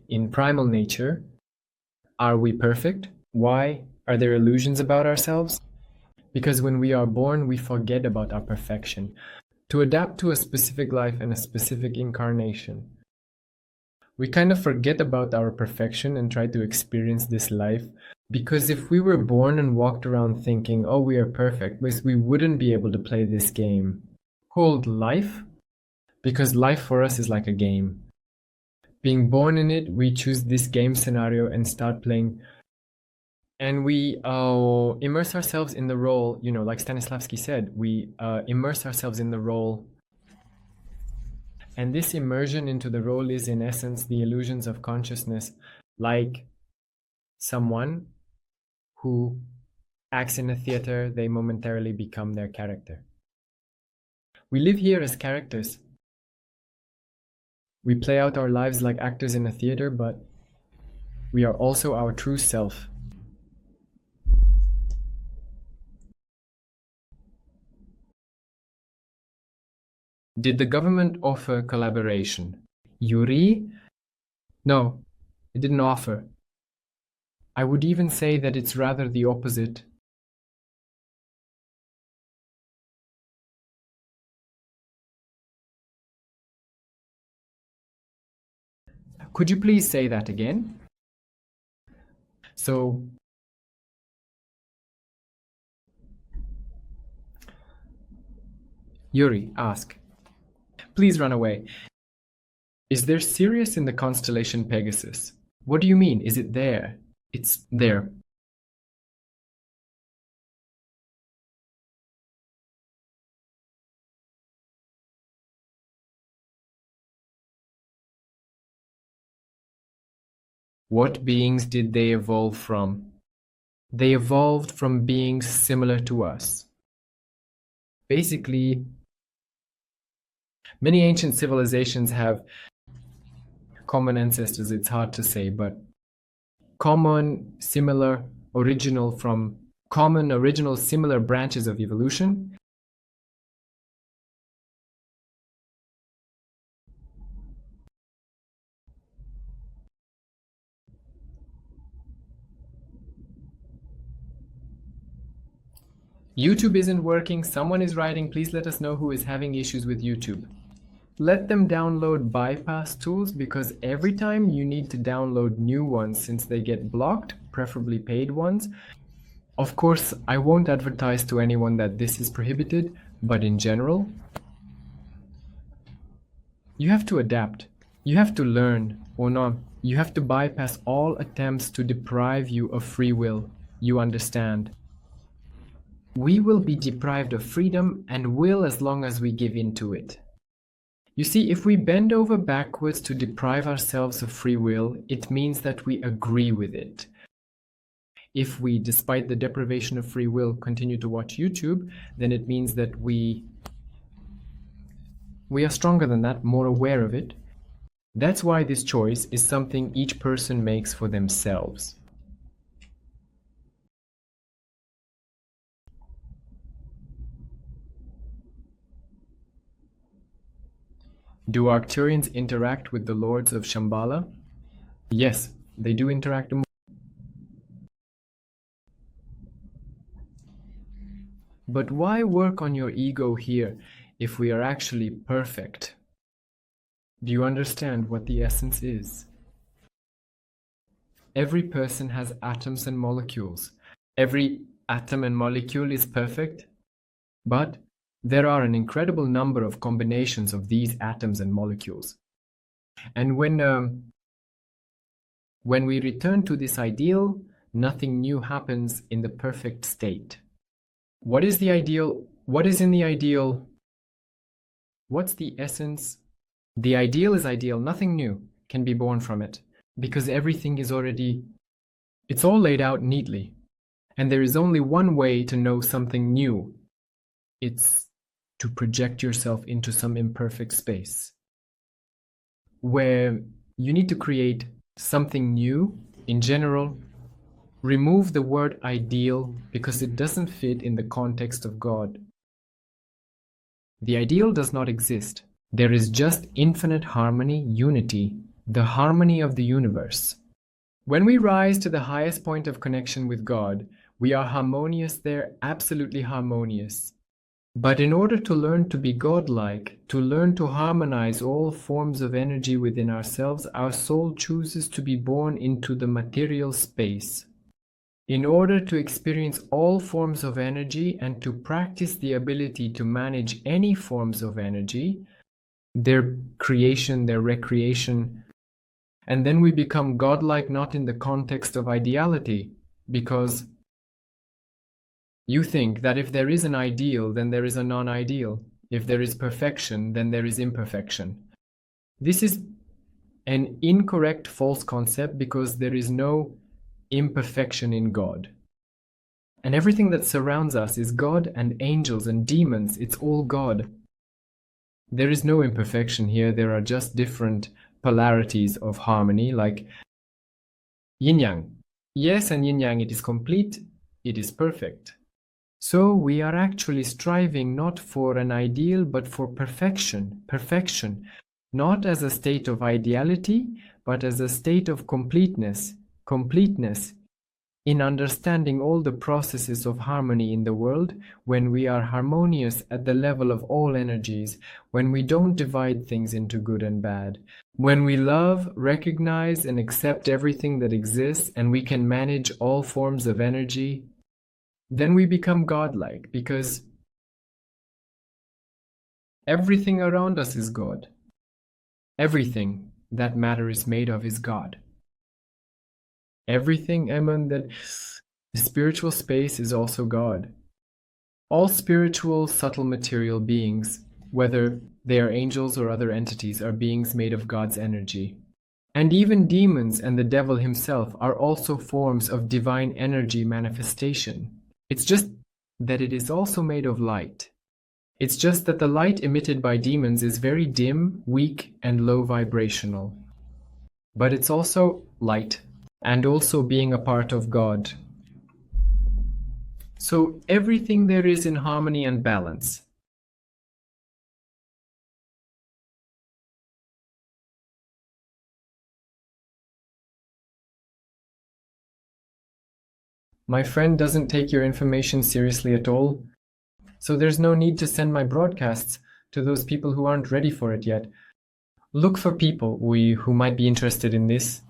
in primal nature. Are we perfect? Why? Are there illusions about ourselves? Because when we are born, we forget about our perfection. To adapt to a specific life and a specific incarnation, we kind of forget about our perfection and try to experience this life. Because if we were born and walked around thinking, oh, we are perfect, we wouldn't be able to play this game called life. Because life for us is like a game. Being born in it, we choose this game scenario and start playing. And we immerse ourselves in the role, like Stanislavski said, we immerse ourselves in the role. And this immersion into the role is, in essence, the illusions of consciousness, like someone who acts in a theater, they momentarily become their character. We live here as characters. We play out our lives like actors in a theater, but we are also our true self. Did the government offer collaboration? Yuri? No, it didn't offer. I would even say that it's rather the opposite. Could you please say that again? So, Yuri, ask. Please run away. Is there Sirius in the constellation Pegasus? What do you mean? Is it there? It's there. What beings did they evolve from? They evolved from beings similar to us. Basically, many ancient civilizations have common ancestors. It's hard to say, but common, similar, original similar branches of evolution. YouTube isn't working. Someone is writing. Please let us know who is having issues with YouTube. Let them download bypass tools, because every time you need to download new ones since they get blocked, preferably paid ones. Of course, I won't advertise to anyone that this is prohibited, but in general, you have to adapt. You have to learn, or not. You have to bypass all attempts to deprive you of free will. You understand? We will be deprived of freedom and will as long as we give in to it. You see, if we bend over backwards to deprive ourselves of free will, it means that we agree with it. If we, despite the deprivation of free will, continue to watch YouTube, then it means that we are stronger than that, more aware of it. That's why this choice is something each person makes for themselves. Do Arcturians interact with the lords of Shambhala? Yes, they do interact. But why work on your ego here if we are actually perfect? Do you understand what the essence is? Every person has atoms and molecules. Every atom and molecule is perfect, but there are an incredible number of combinations of these atoms and molecules. And when we return to this ideal, nothing new happens in the perfect state. What is the ideal? What is in the ideal? What's the essence? The ideal is ideal. Nothing new can be born from it, because everything is already, it's all laid out neatly. And there is only one way to know something new. It's to project yourself into some imperfect space where you need to create something new. In general, remove the word ideal because it doesn't fit in the context of God. The ideal does not exist. There is just infinite harmony, unity, the harmony of the universe. When we rise to the highest point of connection with God, we are harmonious there, absolutely harmonious. But in order to learn to be godlike, to learn to harmonize all forms of energy within ourselves, our soul chooses to be born into the material space. In order to experience all forms of energy and to practice the ability to manage any forms of energy, their creation, their recreation, and then we become godlike not in the context of ideality, because you think that if there is an ideal, then there is a non-ideal. If there is perfection, then there is imperfection. This is an incorrect, false concept because there is no imperfection in God. And everything that surrounds us is God, and angels and demons, it's all God. There is no imperfection here. There are just different polarities of harmony, like yin-yang. Yes, and yin-yang, it is complete, it is perfect. So we are actually striving not for an ideal, but for perfection. Perfection, not as a state of ideality, but as a state of completeness. Completeness in understanding all the processes of harmony in the world, when we are harmonious at the level of all energies, when we don't divide things into good and bad, when we love, recognize, and accept everything that exists, and we can manage all forms of energy, then we become godlike, because everything around us is God. Everything that matter is made of is God. Everything, Eamon, that the spiritual space is also God. All spiritual, subtle material beings, whether they are angels or other entities, are beings made of God's energy. And even demons and the devil himself are also forms of divine energy manifestation. It's just that it is also made of light. It's just that the light emitted by demons is very dim, weak, and low vibrational. But it's also light, and also being a part of God. So everything there is in harmony and balance. My friend doesn't take your information seriously at all, so there's no need to send my broadcasts to those people who aren't ready for it yet. Look for people who might be interested in this.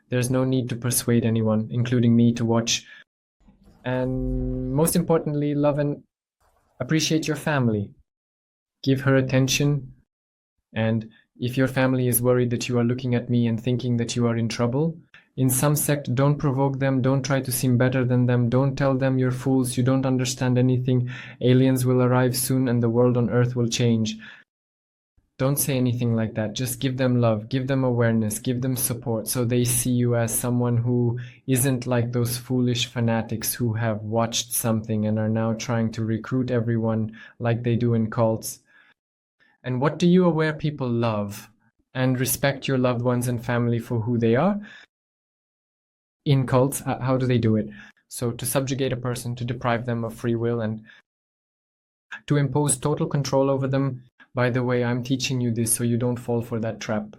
There's no need to persuade anyone, including me, to watch. And most importantly, love and appreciate your family. Give her attention. And if your family is worried that you are looking at me and thinking that you are in trouble, in some sect, don't provoke them, don't try to seem better than them, don't tell them you're fools, you don't understand anything, aliens will arrive soon and the world on Earth will change. Don't say anything like that. Just give them love, give them awareness, give them support, so they see you as someone who isn't like those foolish fanatics who have watched something and are now trying to recruit everyone like they do in cults. And what do you aware people love? And respect your loved ones and family for who they are? In cults, how do they do it? So to subjugate a person, to deprive them of free will, and to impose total control over them. By the way, I'm teaching you this so you don't fall for that trap.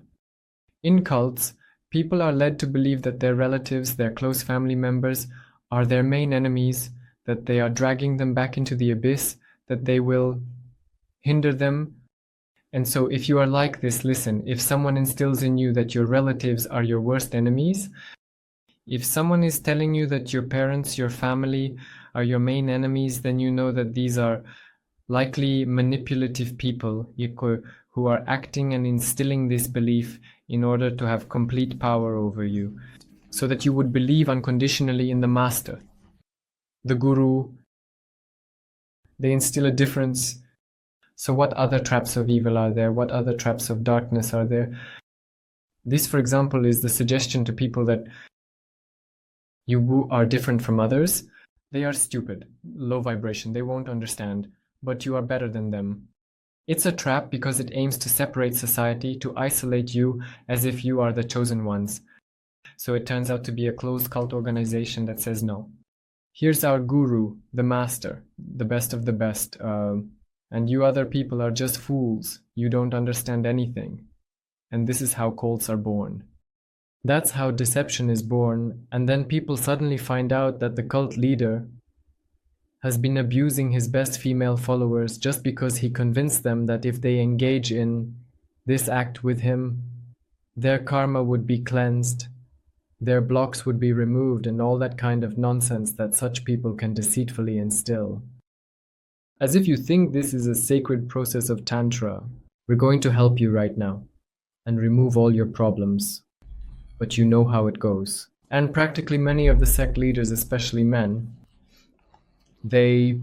In cults, people are led to believe that their relatives, their close family members, are their main enemies, that they are dragging them back into the abyss, that they will hinder them. And so if you are like this, listen, if someone instills in you that your relatives are your worst enemies, if someone is telling you that your parents, your family are your main enemies, then you know that these are likely manipulative people who are acting and instilling this belief in order to have complete power over you, so that you would believe unconditionally in the master, the guru. They instill a difference. So what other traps of evil are there? What other traps of darkness are there? This, for example, is the suggestion to people that you are different from others. They are stupid, low vibration, they won't understand, but you are better than them. It's a trap because it aims to separate society, to isolate you as if you are the chosen ones. So it turns out to be a closed cult organization that says no. Here's our guru, the master, the best of the best, and you other people are just fools. You don't understand anything. And this is how cults are born. That's how deception is born, and then people suddenly find out that the cult leader has been abusing his best female followers just because he convinced them that if they engage in this act with him, their karma would be cleansed, their blocks would be removed, and all that kind of nonsense that such people can deceitfully instill. As if you think this is a sacred process of Tantra, we're going to help you right now and remove all your problems. But you know how it goes. And practically many of the sect leaders, especially men, they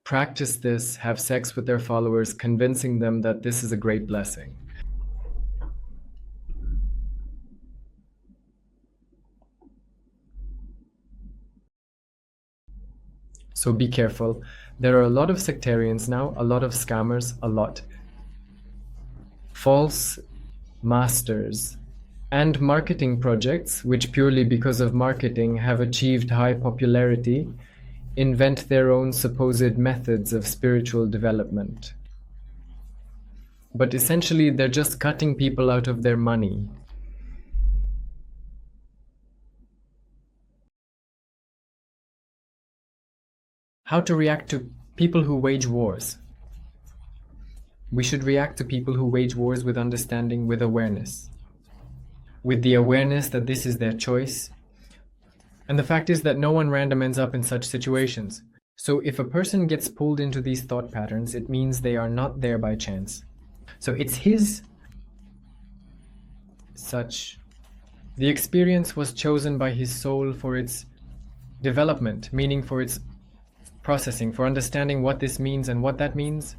practice this, have sex with their followers, convincing them that this is a great blessing. So be careful. There are a lot of sectarians now, a lot of scammers, a lot. False masters and marketing projects, which purely because of marketing have achieved high popularity, invent their own supposed methods of spiritual development. But essentially, they're just cutting people out of their money. how to react to people who wage wars. We should react to people who wage wars with understanding, with awareness. With the awareness that this is their choice. And the fact is that no one random ends up in such situations. So if a person gets pulled into these thought patterns, it means they are not there by chance. So it's the experience was chosen by his soul for its development, meaning for its processing, for understanding what this means and what that means.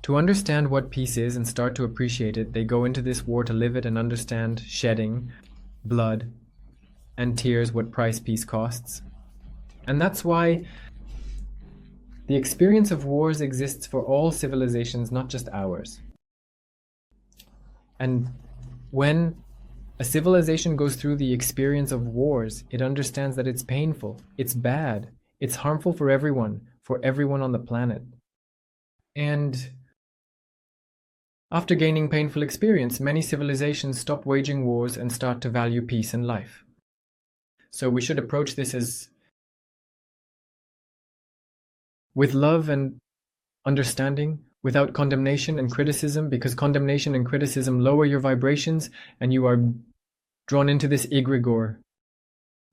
To understand what peace is and start to appreciate it, they go into this war to live it and understand shedding, blood, and tears, what price peace costs. And that's why the experience of wars exists for all civilizations, not just ours. And when a civilization goes through the experience of wars, it understands that it's painful, it's bad, it's harmful for everyone on the planet. And after gaining painful experience, many civilizations stop waging wars and start to value peace and life. So we should approach this as with love and understanding, without condemnation and criticism, because condemnation and criticism lower your vibrations and you are drawn into this egregore.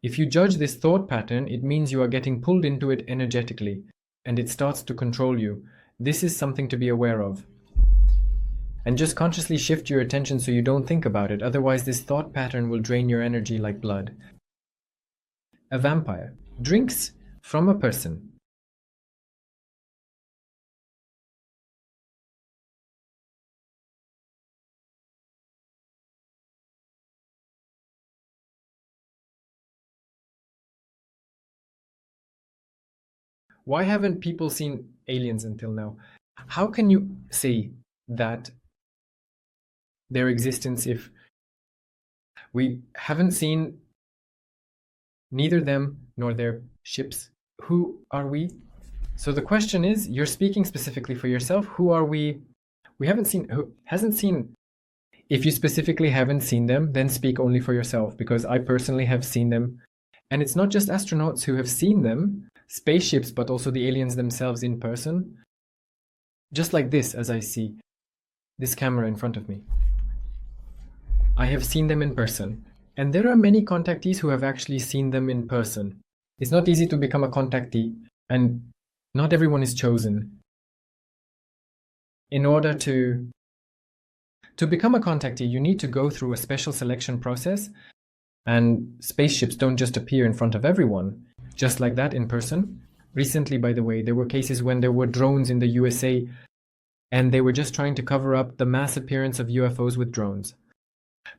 If you judge this thought pattern, it means you are getting pulled into it energetically, and it starts to control you. This is something to be aware of. And just consciously shift your attention so you don't think about it, otherwise this thought pattern will drain your energy like blood. A vampire drinks from a person. Why haven't people seen aliens until now? How can you say that their existence if we haven't seen neither them nor their ships? Who are we? So the question is, you're speaking specifically for yourself. Who are we? We haven't seen, who hasn't seen? If you specifically haven't seen them, then speak only for yourself, because I personally have seen them. And it's not just astronauts who have seen them, spaceships, but also the aliens themselves in person. Just like this, as I see this camera in front of me. I have seen them in person. And there are many contactees who have actually seen them in person. It's not easy to become a contactee, and not everyone is chosen. In order to become a contactee, you need to go through a special selection process, and spaceships don't just appear in front of everyone, just like that in person. Recently, by the way, there were cases when there were drones in the USA, and they were just trying to cover up the mass appearance of UFOs with drones.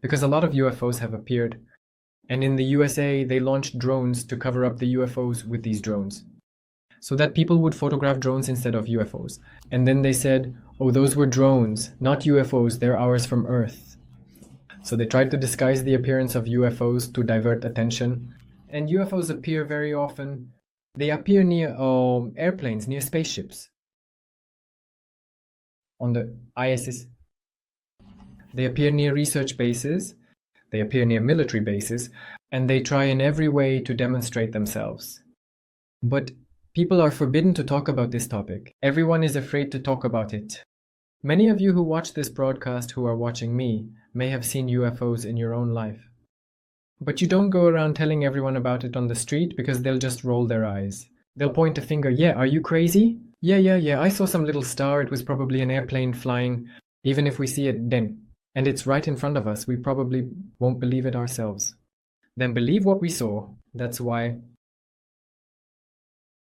Because a lot of UFOs have appeared, and in the USA, they launched drones to cover up the UFOs with these drones, so that people would photograph drones instead of UFOs. And then they said, oh, those were drones, not UFOs, they're ours from Earth. So they tried to disguise the appearance of UFOs to divert attention. And UFOs appear very often. They appear near airplanes, near spaceships. On the ISS. They appear near research bases. They appear near military bases. And they try in every way to demonstrate themselves. But people are forbidden to talk about this topic. Everyone is afraid to talk about it. Many of you who watch this broadcast, who are watching me, may have seen UFOs in your own life. But you don't go around telling everyone about it on the street, because they'll just roll their eyes. They'll point a finger, yeah, are you crazy? Yeah, I saw some little star, it was probably an airplane flying. Even if we see it then, and it's right in front of us, we probably won't believe it ourselves. Then believe what we saw. That's why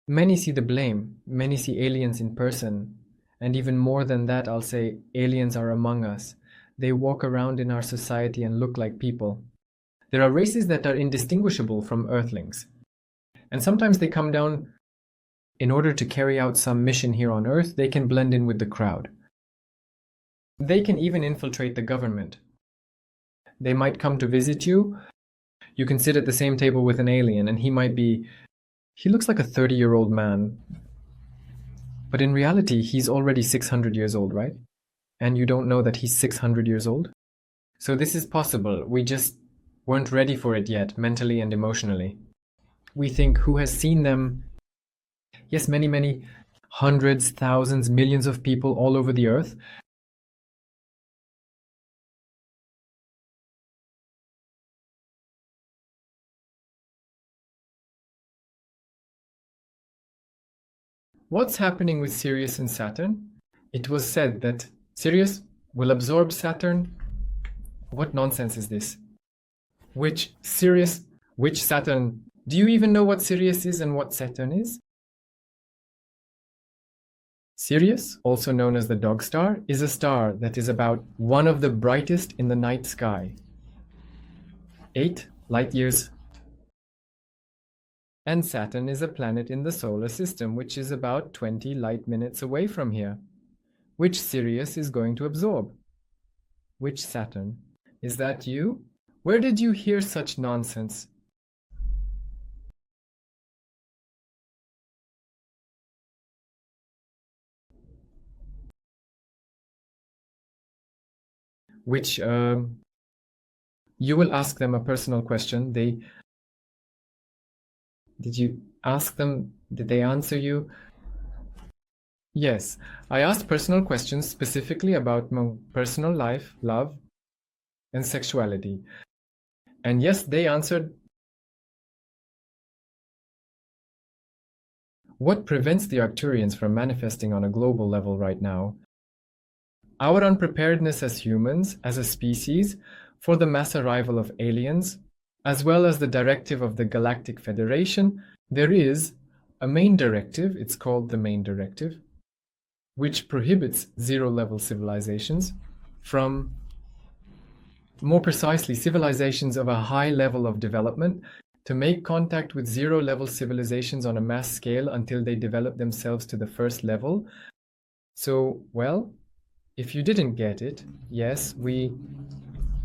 many see the blame, many see aliens in person. And even more than that, I'll say aliens are among us. They walk around in our society and look like people. There are races that are indistinguishable from Earthlings. And sometimes they come down in order to carry out some mission here on Earth. They can blend in with the crowd. They can even infiltrate the government. They might come to visit you. You can sit at the same table with an alien, and he looks like a 30-year-old man. But in reality, he's already 600 years old, right? And you don't know that he's 600 years old? So this is possible. We just weren't ready for it yet, mentally and emotionally. We think, who has seen them? Yes, many, many hundreds, thousands, millions of people all over the earth. What's happening with Sirius and Saturn? It was said that Sirius will absorb Saturn. What nonsense is this? Which Sirius, which Saturn? Do you even know what Sirius is and what Saturn is? Sirius, also known as the dog star, is a star that is about one of the brightest in the night sky. 8 light years. And Saturn is a planet in the solar system, which is about 20 light minutes away from here, which Sirius is going to absorb. Which Saturn? Is that you? Where did you hear such nonsense? Which, you will ask them a personal question. Did you ask them? Did they answer you? Yes, I asked personal questions specifically about my personal life, love, and sexuality. And yes, they answered. What prevents the Arcturians from manifesting on a global level right now? Our unpreparedness as humans, as a species, for the mass arrival of aliens, as well as the directive of the Galactic Federation. There is a main directive, it's called the main directive, which prohibits zero-level civilizations from, more precisely, civilizations of a high level of development, to make contact with zero-level civilizations on a mass scale until they develop themselves to the first level. So, well, if you didn't get it, yes, we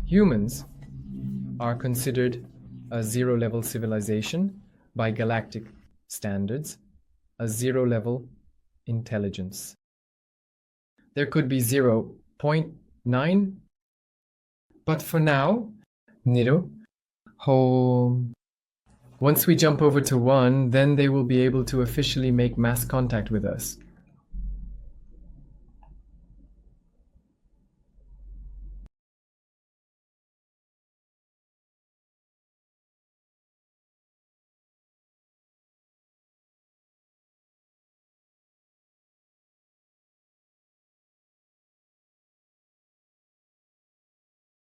humans are considered a zero-level civilization by galactic standards, a zero-level intelligence. There could be 0.9, but for now, Niro, once we jump over to 1, then they will be able to officially make mass contact with us.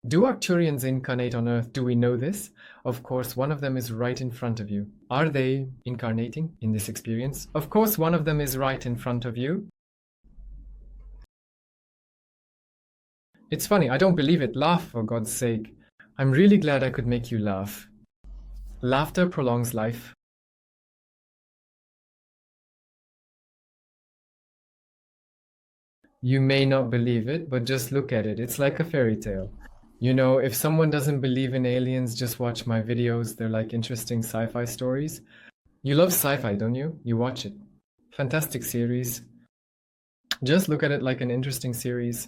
Do Arcturians incarnate on Earth? Do we know this? Of course, one of them is right in front of you. Are they incarnating in this experience? Of course, one of them is right in front of you. It's funny, I don't believe it. Laugh, for God's sake. I'm really glad I could make you laugh. Laughter prolongs life. You may not believe it, but just look at it. It's like a fairy tale. You know, if someone doesn't believe in aliens, just watch my videos. They're like interesting sci-fi stories. You love sci-fi, don't you? You watch it. Fantastic series. Just look at it like an interesting series.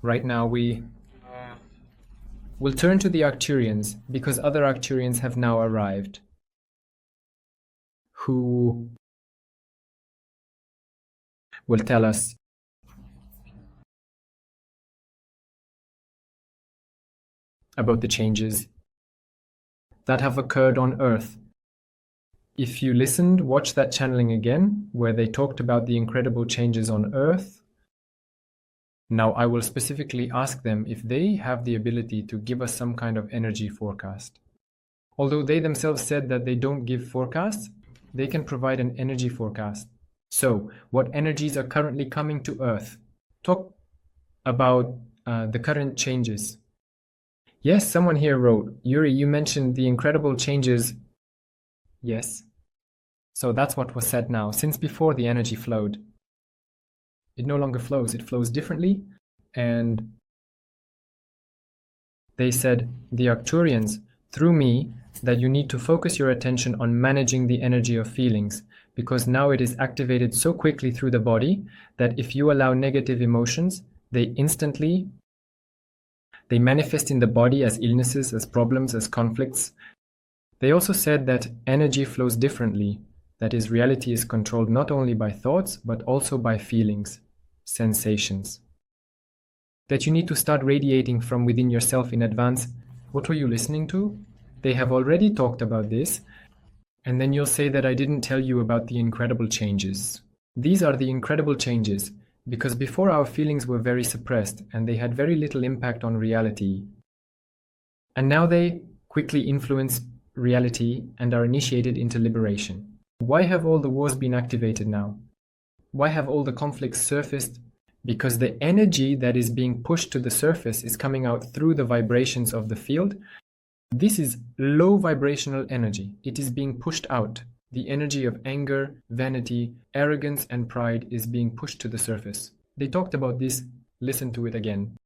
Right now we will turn to the Arcturians because other Arcturians have now arrived who will tell us about the changes that have occurred on Earth. If you listened, watch that channeling again where they talked about the incredible changes on Earth. Now, I will specifically ask them if they have the ability to give us some kind of energy forecast. Although they themselves said that they don't give forecasts, they can provide an energy forecast. So, what energies are currently coming to Earth? Talk about the current changes. Yes, someone here wrote, Yuri, you mentioned the incredible changes. Yes. So that's what was said now. Since before the energy flowed, it no longer flows. It flows differently. And they said, the Arcturians, through me, that you need to focus your attention on managing the energy of feelings, because now it is activated so quickly through the body that if you allow negative emotions, they manifest in the body as illnesses, as problems, as conflicts. They also said that energy flows differently, that is, reality is controlled not only by thoughts, but also by feelings, sensations. That you need to start radiating from within yourself in advance. What were you listening to? They have already talked about this, and then you'll say that I didn't tell you about the incredible changes. These are the incredible changes, because before our feelings were very suppressed and they had very little impact on reality. And now they quickly influence reality and are initiated into liberation. Why have all the wars been activated now? Why have all the conflicts surfaced? Because the energy that is being pushed to the surface is coming out through the vibrations of the field. This is low vibrational energy. It is being pushed out. The energy of anger, vanity, arrogance, and pride is being pushed to the surface. They talked about this. Listen to it again.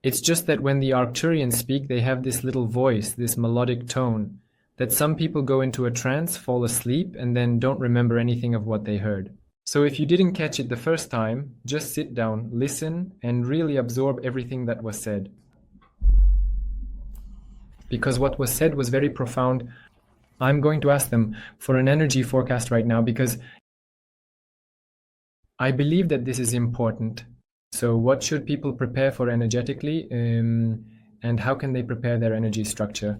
It's just that when the Arcturians speak, they have this little voice, this melodic tone, that some people go into a trance, fall asleep, and then don't remember anything of what they heard. So if you didn't catch it the first time, just sit down, listen, and really absorb everything that was said. Because what was said was very profound. I'm going to ask them for an energy forecast right now because I believe that this is important. So what should people prepare for energetically, and how can they prepare their energy structure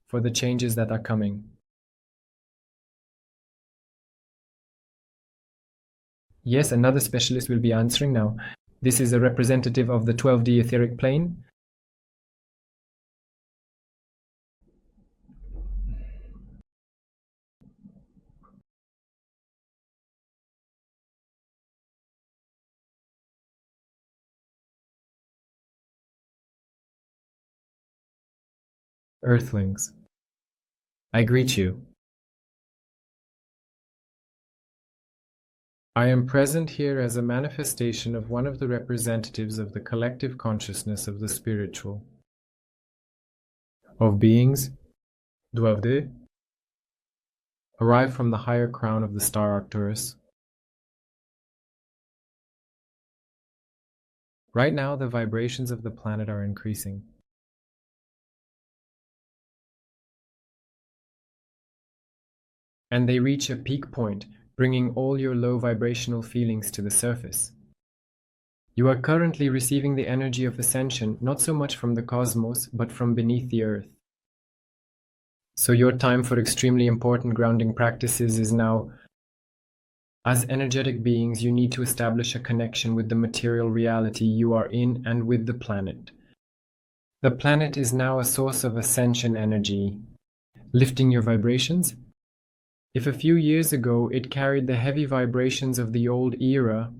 for the changes that are coming? Yes, another specialist will be answering now. This is a representative of the 12D etheric plane. Earthlings, I greet you. I am present here as a manifestation of one of the representatives of the collective consciousness of the spiritual, of beings, 12D, arrived from the higher crown of the star Arcturus. Right now, the vibrations of the planet are increasing. And they reach a peak point, bringing all your low vibrational feelings to the surface. You are currently receiving the energy of ascension, not so much from the cosmos, but from beneath the earth. So your time for extremely important grounding practices is now. As energetic beings, you need to establish a connection with the material reality you are in and with the planet. The planet is now a source of ascension energy, lifting your vibrations. If a few years ago it carried the heavy vibrations of the old era,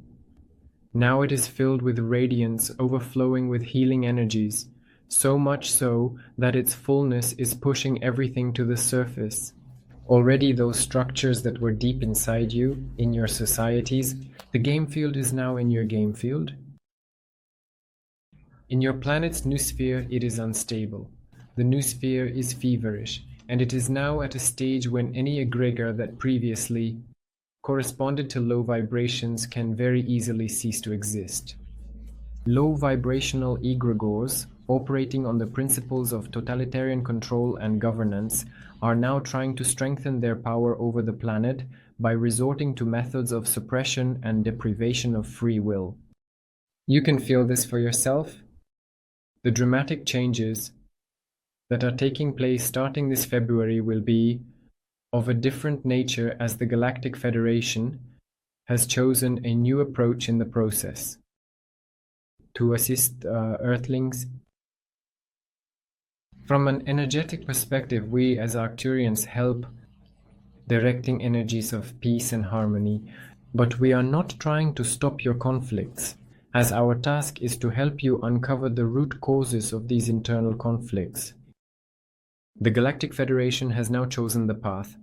now it is filled with radiance overflowing with healing energies, so much so that its fullness is pushing everything to the surface. Already those structures that were deep inside you, in your societies, the game field is now in your game field. In your planet's new sphere, it is unstable. The new sphere is feverish. And it is now at a stage when any egregor that previously corresponded to low vibrations can very easily cease to exist. Low vibrational egregores, operating on the principles of totalitarian control and governance, are now trying to strengthen their power over the planet by resorting to methods of suppression and deprivation of free will. You can feel this for yourself. The dramatic changes that are taking place starting this February will be of a different nature as the Galactic Federation has chosen a new approach in the process to assist Earthlings. From an energetic perspective, we as Arcturians help directing energies of peace and harmony, but we are not trying to stop your conflicts. as our task is to help you uncover the root causes of these internal conflicts. The Galactic Federation has now chosen the path,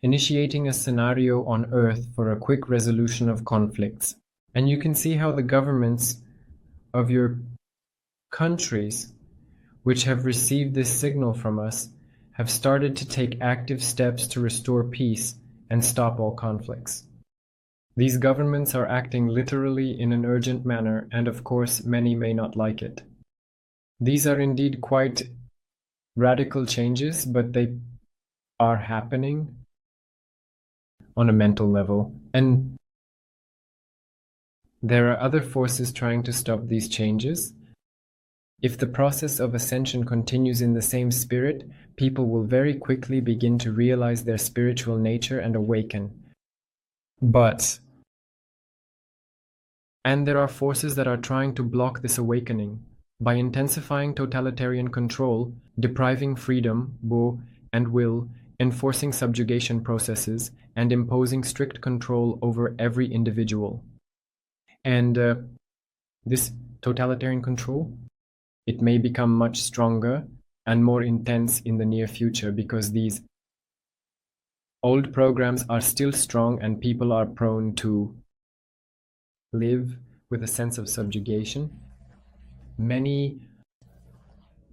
initiating a scenario on Earth for a quick resolution of conflicts. And you can see how the governments of your countries, which have received this signal from us, have started to take active steps to restore peace and stop all conflicts. These governments are acting literally in an urgent manner, and of course, many may not like it. These are indeed quite radical changes, but they are happening on a mental level. And there are other forces trying to stop these changes. If the process of ascension continues in the same spirit, people will very quickly begin to realize their spiritual nature and awaken. And there are forces that are trying to block this awakening by intensifying totalitarian control, depriving freedom, and will, enforcing subjugation processes, and imposing strict control over every individual. And this totalitarian control, it may become much stronger and more intense in the near future, because these old programs are still strong and people are prone to live with a sense of subjugation.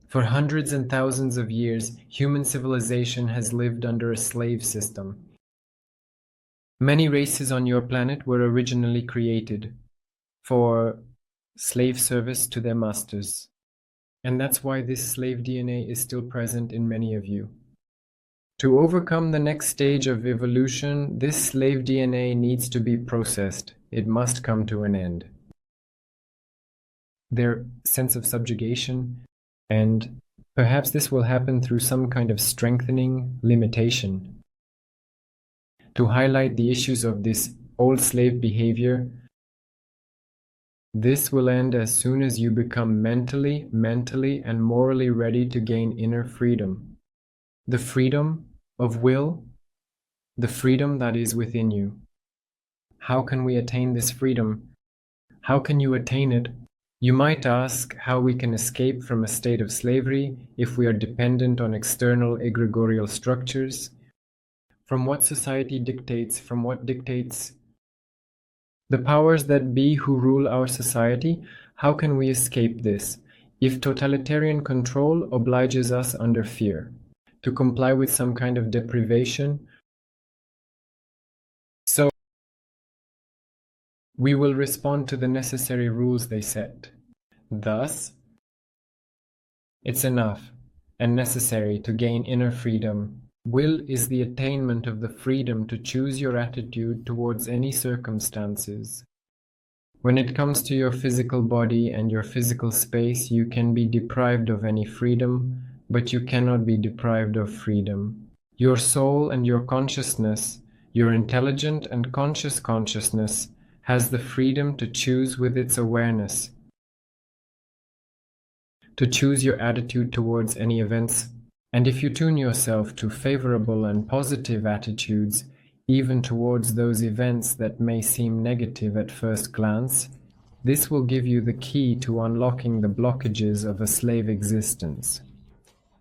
For hundreds and thousands of years, human civilization has lived under a slave system. Many races on your planet were originally created for slave service to their masters. And that's why this slave DNA is still present in many of you. To overcome the next stage of evolution, this slave DNA needs to be processed. It must come to an end. Their sense of subjugation, and perhaps this will happen through some kind of strengthening limitation. To highlight the issues of this old slave behavior, this will end as soon as you become mentally and morally ready to gain inner freedom. The freedom of will, the freedom that is within you. How can we attain this freedom? How can you attain it? You might ask how we can escape from a state of slavery if we are dependent on external egregorial structures. From what society dictates, from what dictates the powers that be who rule our society, how can we escape this if totalitarian control obliges us under fear to comply with some kind of deprivation? So we will respond to the necessary rules they set. Thus, it's enough and necessary to gain inner freedom. Will is the attainment of the freedom to choose your attitude towards any circumstances. When it comes to your physical body and your physical space, you can be deprived of any freedom, but you cannot be deprived of freedom. Your soul and your consciousness, your intelligent and conscious consciousness, has the freedom to choose with its awareness, to choose your attitude towards any events. And if you tune yourself to favorable and positive attitudes, even towards those events that may seem negative at first glance, this will give you the key to unlocking the blockages of a slave existence.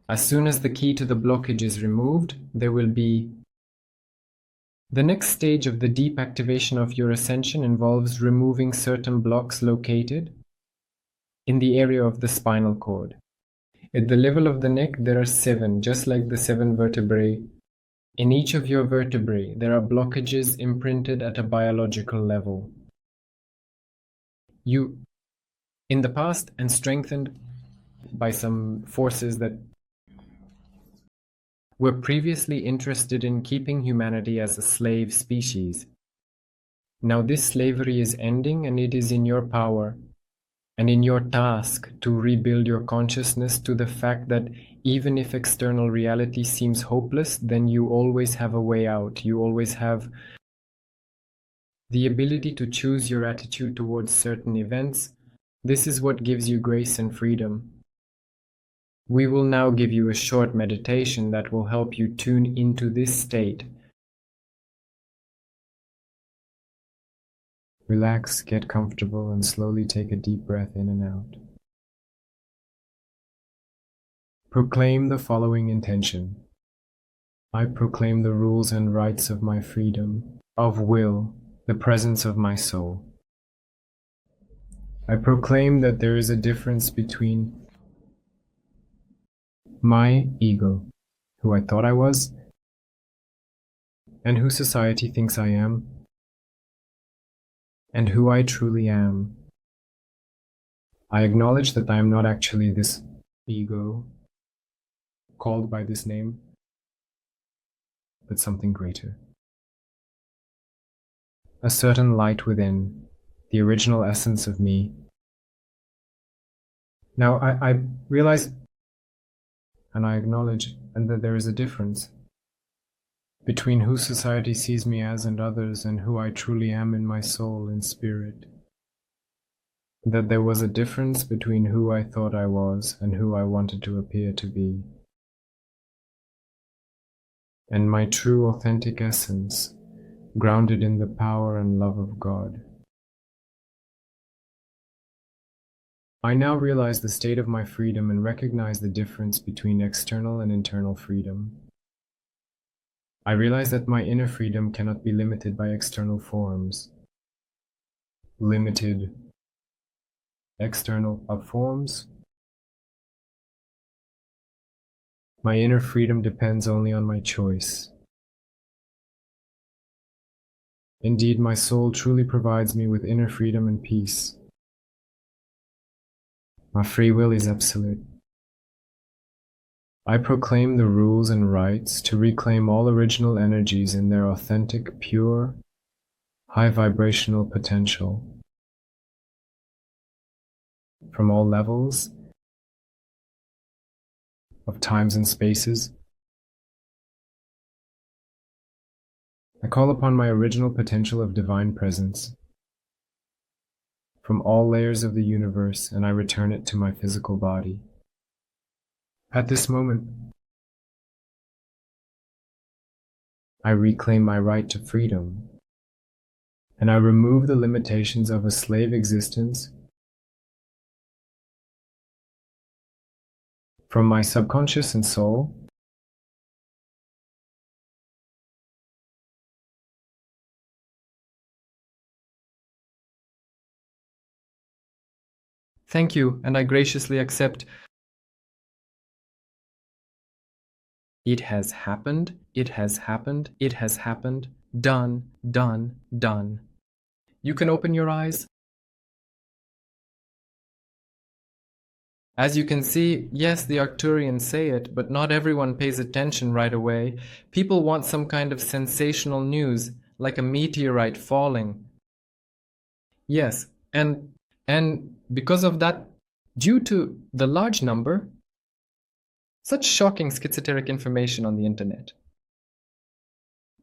As soon as the key to the blockage is removed, there will be the next stage of the deep activation of your ascension involves removing certain blocks located in the area of the spinal cord. At the level of the neck, there are 7, just like the 7 vertebrae. In each of your vertebrae, there are blockages imprinted at a biological level. You, in the past, and strengthened by some forces that were previously interested in keeping humanity as a slave species. Now this slavery is ending, and it is in your power and in your task to rebuild your consciousness to the fact that even if external reality seems hopeless, then you always have a way out. You always have the ability to choose your attitude towards certain events. This is what gives you grace and freedom. We will now give you a short meditation that will help you tune into this state. Relax, get comfortable, and slowly take a deep breath in and out. Proclaim the following intention. I proclaim the rules and rights of my freedom, of will, the presence of my soul. I proclaim that there is a difference between my ego, who I thought I was, and who society thinks I am, and who I truly am. I acknowledge that I am not actually this ego, called by this name, but something greater. A certain light within, the original essence of me. Now I realize and I acknowledge and that there is a difference between who society sees me as and others and who I truly am in my soul and spirit. That there was a difference between who I thought I was and who I wanted to appear to be. And my true authentic essence, grounded in the power and love of God. I now realize the state of my freedom and recognize the difference between external and internal freedom. I realize that my inner freedom cannot be limited by external forms. Limited external forms. My inner freedom depends only on my choice. Indeed, my soul truly provides me with inner freedom and peace. My free will is absolute. I proclaim the rules and rights to reclaim all original energies in their authentic, pure, high vibrational potential. From all levels of times and spaces. I call upon my original potential of divine presence from all layers of the universe, and I return it to my physical body. At this moment, I reclaim my right to freedom, and I remove the limitations of a slave existence from my subconscious and soul. Thank you, and I graciously accept. It has happened, it has happened, it has happened. Done, done, done. You can open your eyes. As you can see, yes, the Arcturians say it, but not everyone pays attention right away. People want some kind of sensational news, like a meteorite falling. Yes, and because of that, due to the large number, such shocking schizoteric information on the internet.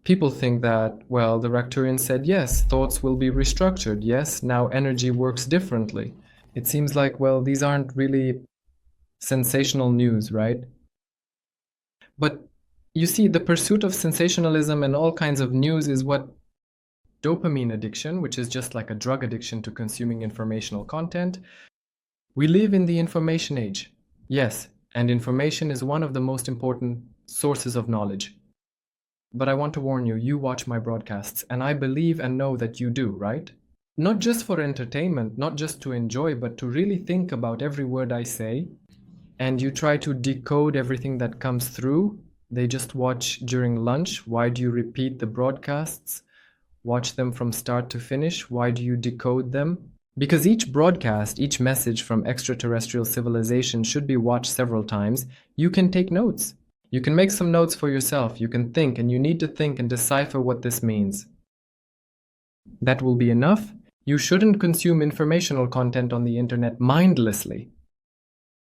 People think that, well, the Arcturians said, yes, thoughts will be restructured. Yes, now energy works differently. It seems like, well, these aren't really sensational news, right? But you see, the pursuit of sensationalism and all kinds of news is what dopamine addiction, which is just like a drug addiction to consuming informational content. We live in the information age. Yes, and information is one of the most important sources of knowledge. But I want to warn you, you watch my broadcasts, and I believe and know that you do, right? Not just for entertainment, not just to enjoy, but to really think about every word I say. And you try to decode everything that comes through. They just watch during lunch. Why do you repeat the broadcasts? Watch them from start to finish. Why do you decode them? Because each broadcast, each message from extraterrestrial civilization should be watched several times. You can take notes. You can make some notes for yourself. You can think, and you need to think and decipher what this means. That will be enough. You shouldn't consume informational content on the internet mindlessly.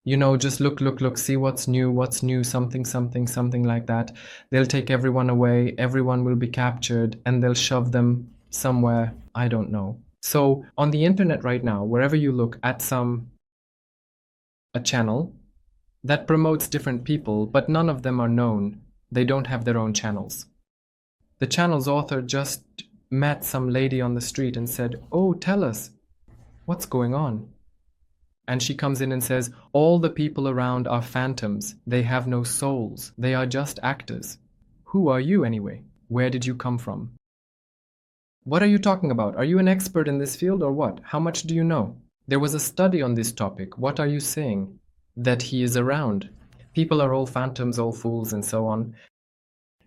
You know, just look, see what's new, something like that. They'll take everyone away, everyone will be captured, and they'll shove them somewhere, I don't know. So on the internet right now, wherever you look at a channel that promotes different people, but none of them are known. They don't have their own channels. The channel's author just met some lady on the street and said, "Oh, tell us, what's going on?" And she comes in and says, "All the people around are phantoms. They have no souls. They are just actors." Who are you anyway? Where did you come from? What are you talking about? Are you an expert in this field or what? How much do you know? There was a study on this topic. What are you saying? That he is around. People are all phantoms, all fools, and so on.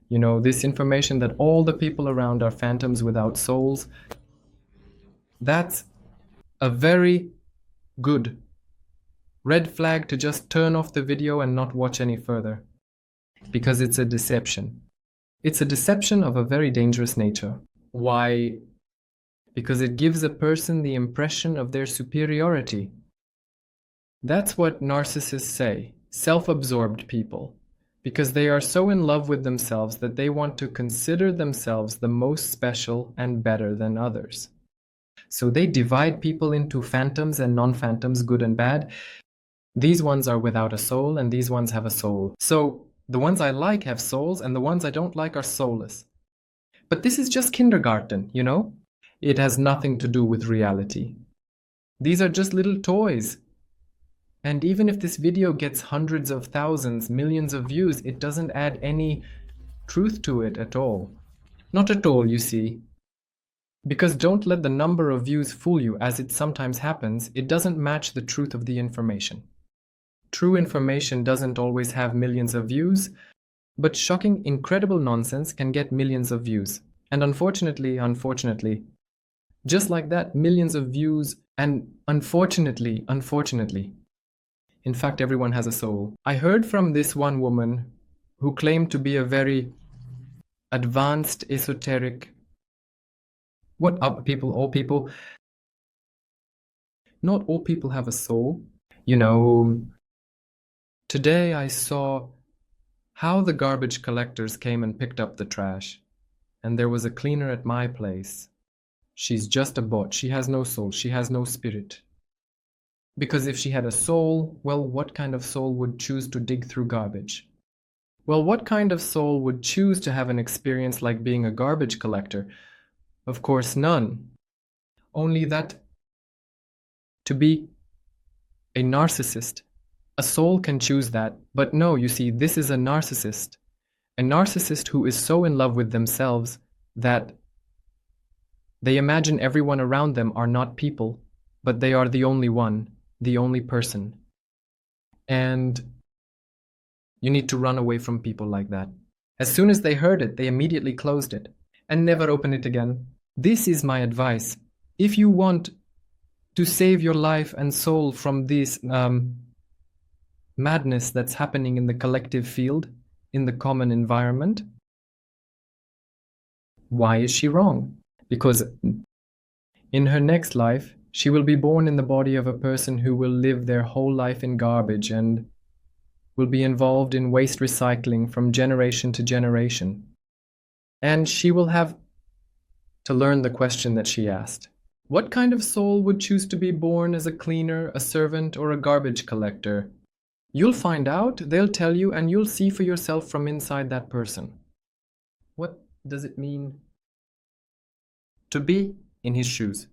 You know, this information that all the people around are phantoms without souls, that's a very good red flag to just turn off the video and not watch any further. Because it's a deception. It's a deception of a very dangerous nature. Why? Because it gives a person the impression of their superiority. That's what narcissists say, self-absorbed people, because they are so in love with themselves that they want to consider themselves the most special and better than others. So they divide people into phantoms and non-phantoms, good and bad. These ones are without a soul and these ones have a soul. So the ones I like have souls and the ones I don't like are soulless. But this is just kindergarten, you know? It has nothing to do with reality. These are just little toys. And even if this video gets hundreds of thousands, millions of views, it doesn't add any truth to it at all. Not at all, you see. Because don't let the number of views fool you, as it sometimes happens. It doesn't match the truth of the information. True information doesn't always have millions of views, but shocking, incredible nonsense can get millions of views. And unfortunately, just like that, millions of views, and unfortunately, in fact, everyone has a soul. I heard from this one woman who claimed to be a very advanced, esoteric... What up, people? All people? Not all people have a soul. You know, today I saw how the garbage collectors came and picked up the trash. And there was a cleaner at my place. She's just a bot. She has no soul. She has no spirit. Because if she had a soul, well, what kind of soul would choose to dig through garbage? Well, what kind of soul would choose to have an experience like being a garbage collector? Of course, none. Only that to be a narcissist. A soul can choose that, but no, you see, this is a narcissist. A narcissist who is so in love with themselves that they imagine everyone around them are not people, but they are the only one, the only person. And you need to run away from people like that. As soon as they heard it, they immediately closed it and never open it again. This is my advice. If you want to save your life and soul from this madness that's happening in the collective field, in the common environment, why is she wrong? Because in her next life, she will be born in the body of a person who will live their whole life in garbage and will be involved in waste recycling from generation to generation. And she will have to learn the question that she asked. What kind of soul would choose to be born as a cleaner, a servant, or a garbage collector? You'll find out, they'll tell you, and you'll see for yourself from inside that person. What does it mean to be in his shoes?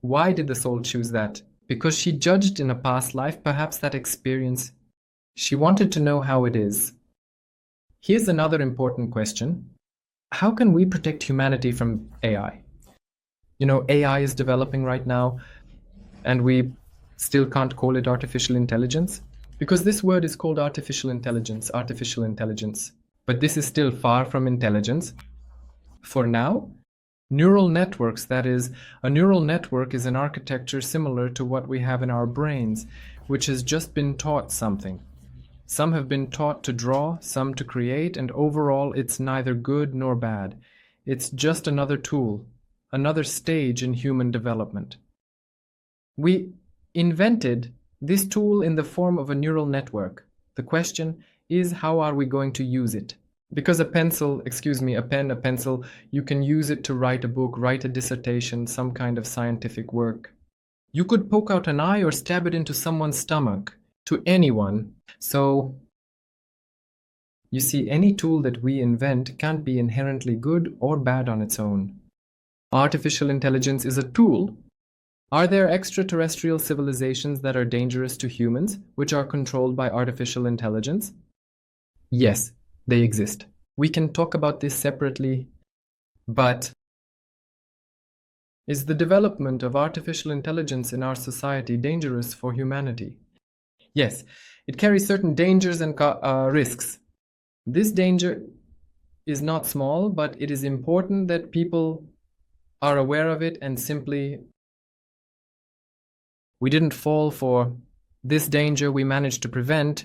Why did the soul choose that? Because she judged in a past life, perhaps that experience. She wanted to know how it is. Here's another important question. How can we protect humanity from AI? You know, AI is developing right now, and we still can't call it artificial intelligence. Because this word is called artificial intelligence. But this is still far from intelligence. For now, neural networks, that is, a neural network is an architecture similar to what we have in our brains, which has just been taught something. Some have been taught to draw, some to create, and overall it's neither good nor bad. It's just another tool, another stage in human development. We invented this tool in the form of a neural network. The question is, how are we going to use it? Because a pen, a pencil, you can use it to write a book, write a dissertation, some kind of scientific work. You could poke out an eye or stab it into someone's stomach, to anyone. So, you see, any tool that we invent can't be inherently good or bad on its own. Artificial intelligence is a tool. Are there extraterrestrial civilizations that are dangerous to humans, which are controlled by artificial intelligence? Yes, they exist. We can talk about this separately, but is the development of artificial intelligence in our society dangerous for humanity? Yes, it carries certain dangers and risks. This danger is not small, but it is important that people are aware of it and simply we didn't fall for this danger. We managed to prevent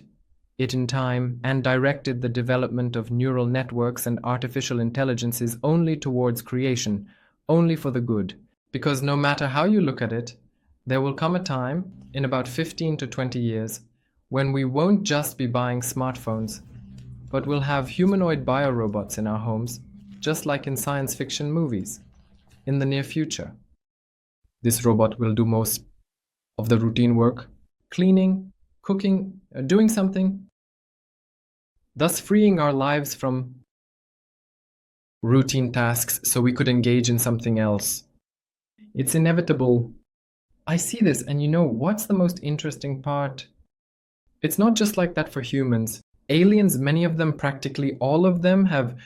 it in time and directed the development of neural networks and artificial intelligences only towards creation, only for the good. Because no matter how you look at it, there will come a time in about 15 to 20 years when we won't just be buying smartphones, but we'll have humanoid biorobots in our homes, just like in science fiction movies, in the near future. This robot will do most of the routine work, cleaning, cooking, doing something, thus freeing our lives from routine tasks so we could engage in something else. It's inevitable. I see this, and you know what's the most interesting part? It's not just like that for humans. Aliens, many of them, practically all of them, have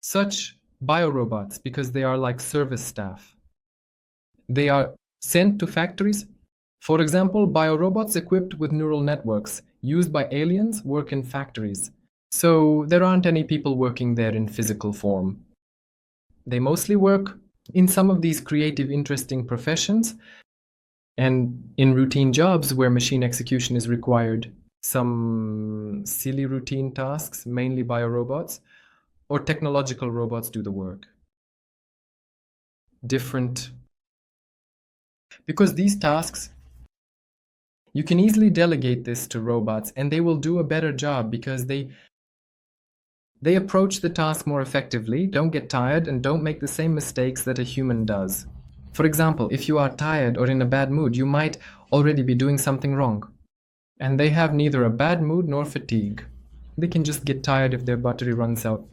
such biorobots because they are like service staff. They are sent to factories. For example, biorobots equipped with neural networks used by aliens work in factories. So there aren't any people working there in physical form. They mostly work in some of these creative, interesting professions and in routine jobs where machine execution is required. Some silly routine tasks, mainly biorobots, or technological robots do the work. Different. Because these tasks, you can easily delegate this to robots and they will do a better job because they approach the task more effectively, don't get tired, and don't make the same mistakes that a human does. For example, if you are tired or in a bad mood, you might already be doing something wrong. And they have neither a bad mood nor fatigue. They can just get tired if their battery runs out.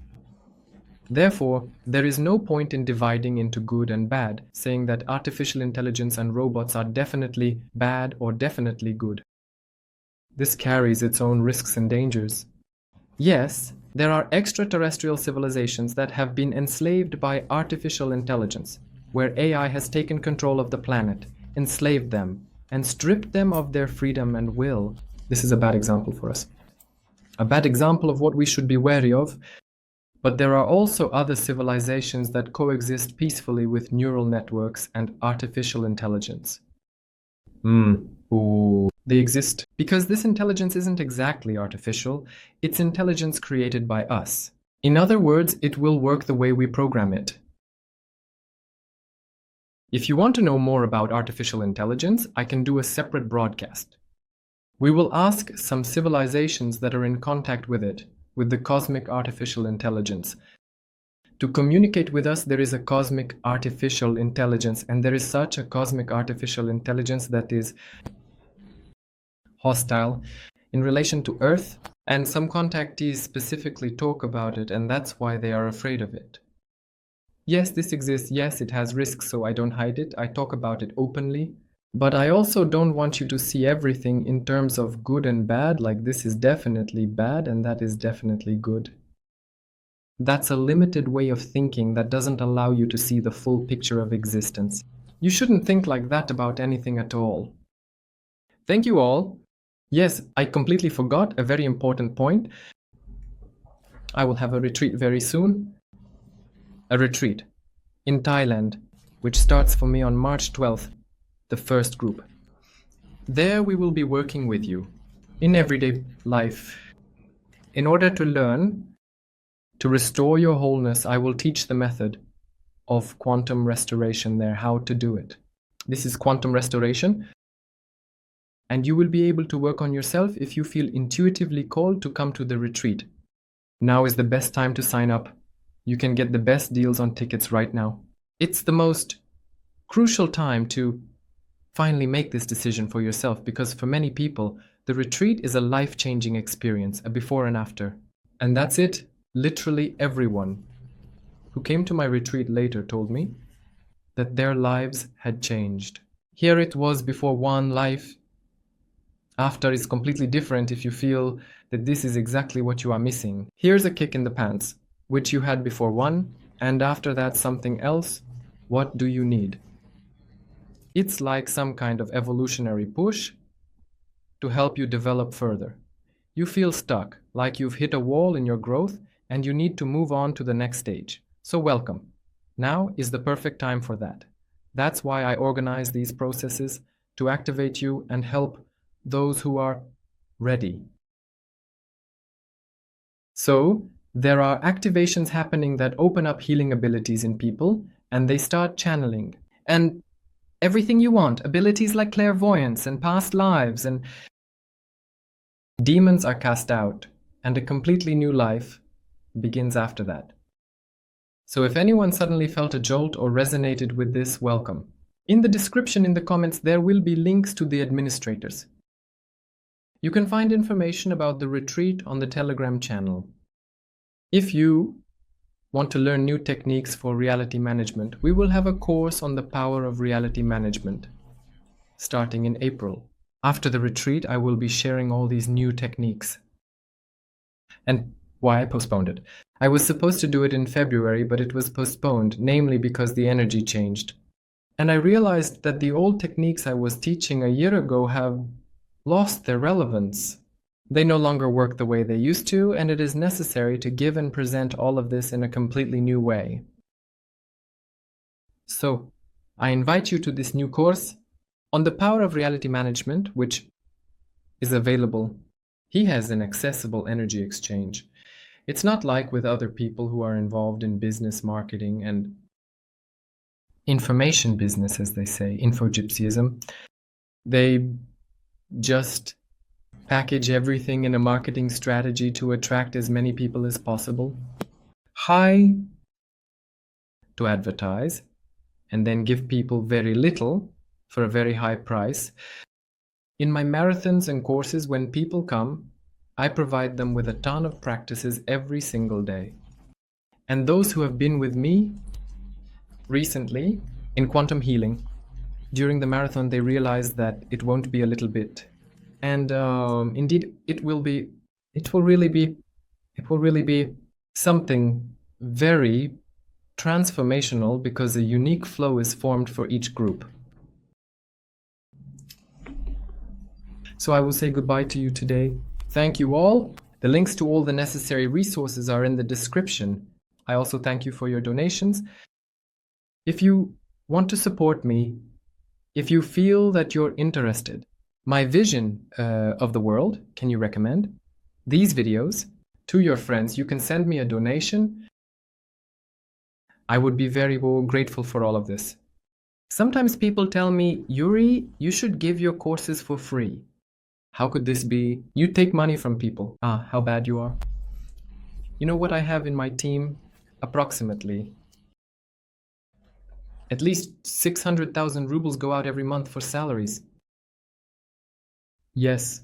Therefore, there is no point in dividing into good and bad, saying that artificial intelligence and robots are definitely bad or definitely good. This carries its own risks and dangers. Yes, there are extraterrestrial civilizations that have been enslaved by artificial intelligence, where AI has taken control of the planet, enslaved them, and stripped them of their freedom and will. This is a bad example for us. A bad example of what we should be wary of. But there are also other civilizations that coexist peacefully with neural networks and artificial intelligence. They exist because this intelligence isn't exactly artificial, it's intelligence created by us. In other words, it will work the way we program it. If you want to know more about artificial intelligence, I can do a separate broadcast. We will ask some civilizations that are in contact with it, with the cosmic artificial intelligence. To communicate with us, there is a cosmic artificial intelligence, and there is such a cosmic artificial intelligence that is hostile in relation to Earth, and some contactees specifically talk about it, and that's why they are afraid of it. Yes, this exists. Yes, it has risks, so I don't hide it. I talk about it openly. But I also don't want you to see everything in terms of good and bad, like this is definitely bad and that is definitely good. That's a limited way of thinking that doesn't allow you to see the full picture of existence. You shouldn't think like that about anything at all. Thank you all. Yes, I completely forgot a very important point. I will have a retreat very soon. A retreat in Thailand, which starts for me on March 12th. The first group. There we will be working with you in everyday life. In order to learn to restore your wholeness, I will teach the method of quantum restoration there, how to do it. This is quantum restoration, and you will be able to work on yourself if you feel intuitively called to come to the retreat. Now is the best time to sign up. You can get the best deals on tickets right now. It's the most crucial time to finally make this decision for yourself, because for many people, the retreat is a life-changing experience, a before and after. And that's it. Literally everyone who came to my retreat later told me that their lives had changed. Here it was before one, life after is completely different if you feel that this is exactly what you are missing. Here's a kick in the pants, which you had before one, and after that something else. What do you need? It's like some kind of evolutionary push to help you develop further. You feel stuck, like you've hit a wall in your growth and you need to move on to the next stage. So welcome. Now is the perfect time for that. That's why I organize these processes to activate you and help those who are ready. So, there are activations happening that open up healing abilities in people and they start channeling. And everything you want, abilities like clairvoyance and past lives, and demons are cast out and a completely new life begins after that. So if anyone suddenly felt a jolt or resonated with this, welcome. In the description in the comments there will be links to the administrators. You can find information about the retreat on the Telegram channel. If you want to learn new techniques for reality management, we will have a course on the power of reality management starting in April. After the retreat, I will be sharing all these new techniques. And why I postponed it. I was supposed to do it in February, but it was postponed, namely because the energy changed. And I realized that the old techniques I was teaching a year ago have lost their relevance. They no longer work the way they used to, and it is necessary to give and present all of this in a completely new way. So, I invite you to this new course on the power of reality management, which is available. He has an accessible energy exchange. It's not like with other people who are involved in business marketing and information business, as they say, infogypsyism. They just package everything in a marketing strategy to attract as many people as possible. High to advertise, and then give people very little for a very high price. In my marathons and courses, when people come, I provide them with a ton of practices every single day. And those who have been with me recently in quantum healing, during the marathon, they realize that it won't be a little bit. And indeed, it will really be something very transformational because a unique flow is formed for each group. So I will say goodbye to you today. Thank you all. The links to all the necessary resources are in the description. I also thank you for your donations. If you want to support me, if you feel that you're interested, my vision of the world, can you recommend these videos to your friends? You can send me a donation. I would be very grateful for all of this. Sometimes people tell me, Yuri, you should give your courses for free. How could this be? You take money from people. Ah, how bad you are. You know what I have in my team? Approximately. At least 600,000 rubles go out every month for salaries. Yes.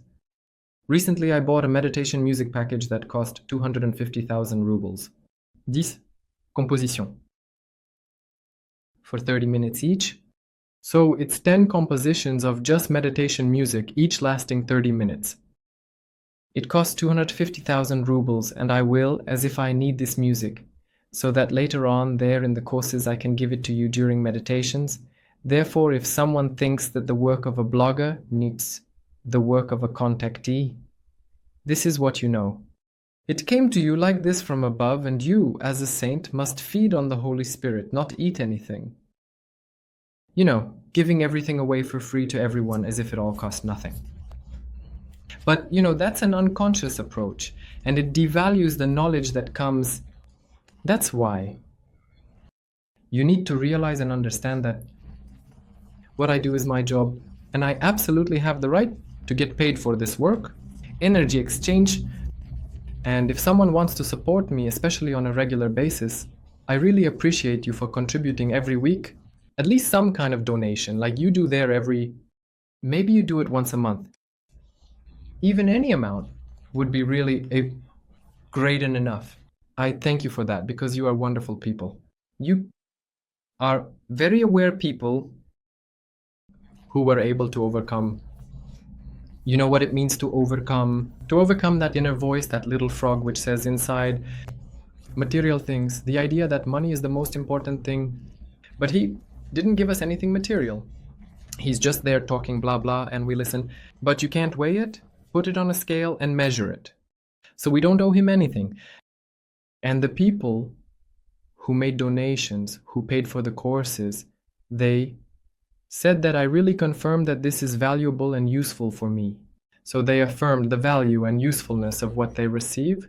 Recently I bought a meditation music package that cost 250,000 rubles. 10 compositions. For 30 minutes each. So it's 10 compositions of just meditation music, each lasting 30 minutes. It costs 250,000 rubles, and I will, as if I need this music, so that later on there in the courses I can give it to you during meditations. Therefore, if someone thinks that the work of a blogger needs the work of a contactee, this is what you know. It came to you like this from above, and you, as a saint, must feed on the Holy Spirit, not eat anything. You know, giving everything away for free to everyone as if it all cost nothing. But, you know, that's an unconscious approach, and it devalues the knowledge that comes. That's why you need to realize and understand that what I do is my job, and I absolutely have the right to get paid for this work, energy exchange, and if someone wants to support me, especially on a regular basis, I really appreciate you for contributing every week. At least some kind of donation, like you do there maybe you do it once a month. Even any amount would be really great and enough. I thank you for that because you are wonderful people. You are very aware people who were able to overcome. You know what it means to overcome? To overcome that inner voice, that little frog which says inside, material things, the idea that money is the most important thing. But he didn't give us anything material. He's just there talking blah blah and we listen. But you can't weigh it, put it on a scale and measure it. So we don't owe him anything. And the people who made donations, who paid for the courses, they said that I really confirmed that this is valuable and useful for me. So they affirmed the value and usefulness of what they receive.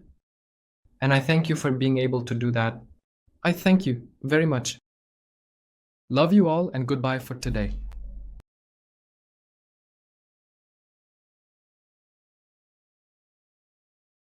And I thank you for being able to do that. I thank you very much. Love you all and goodbye for today.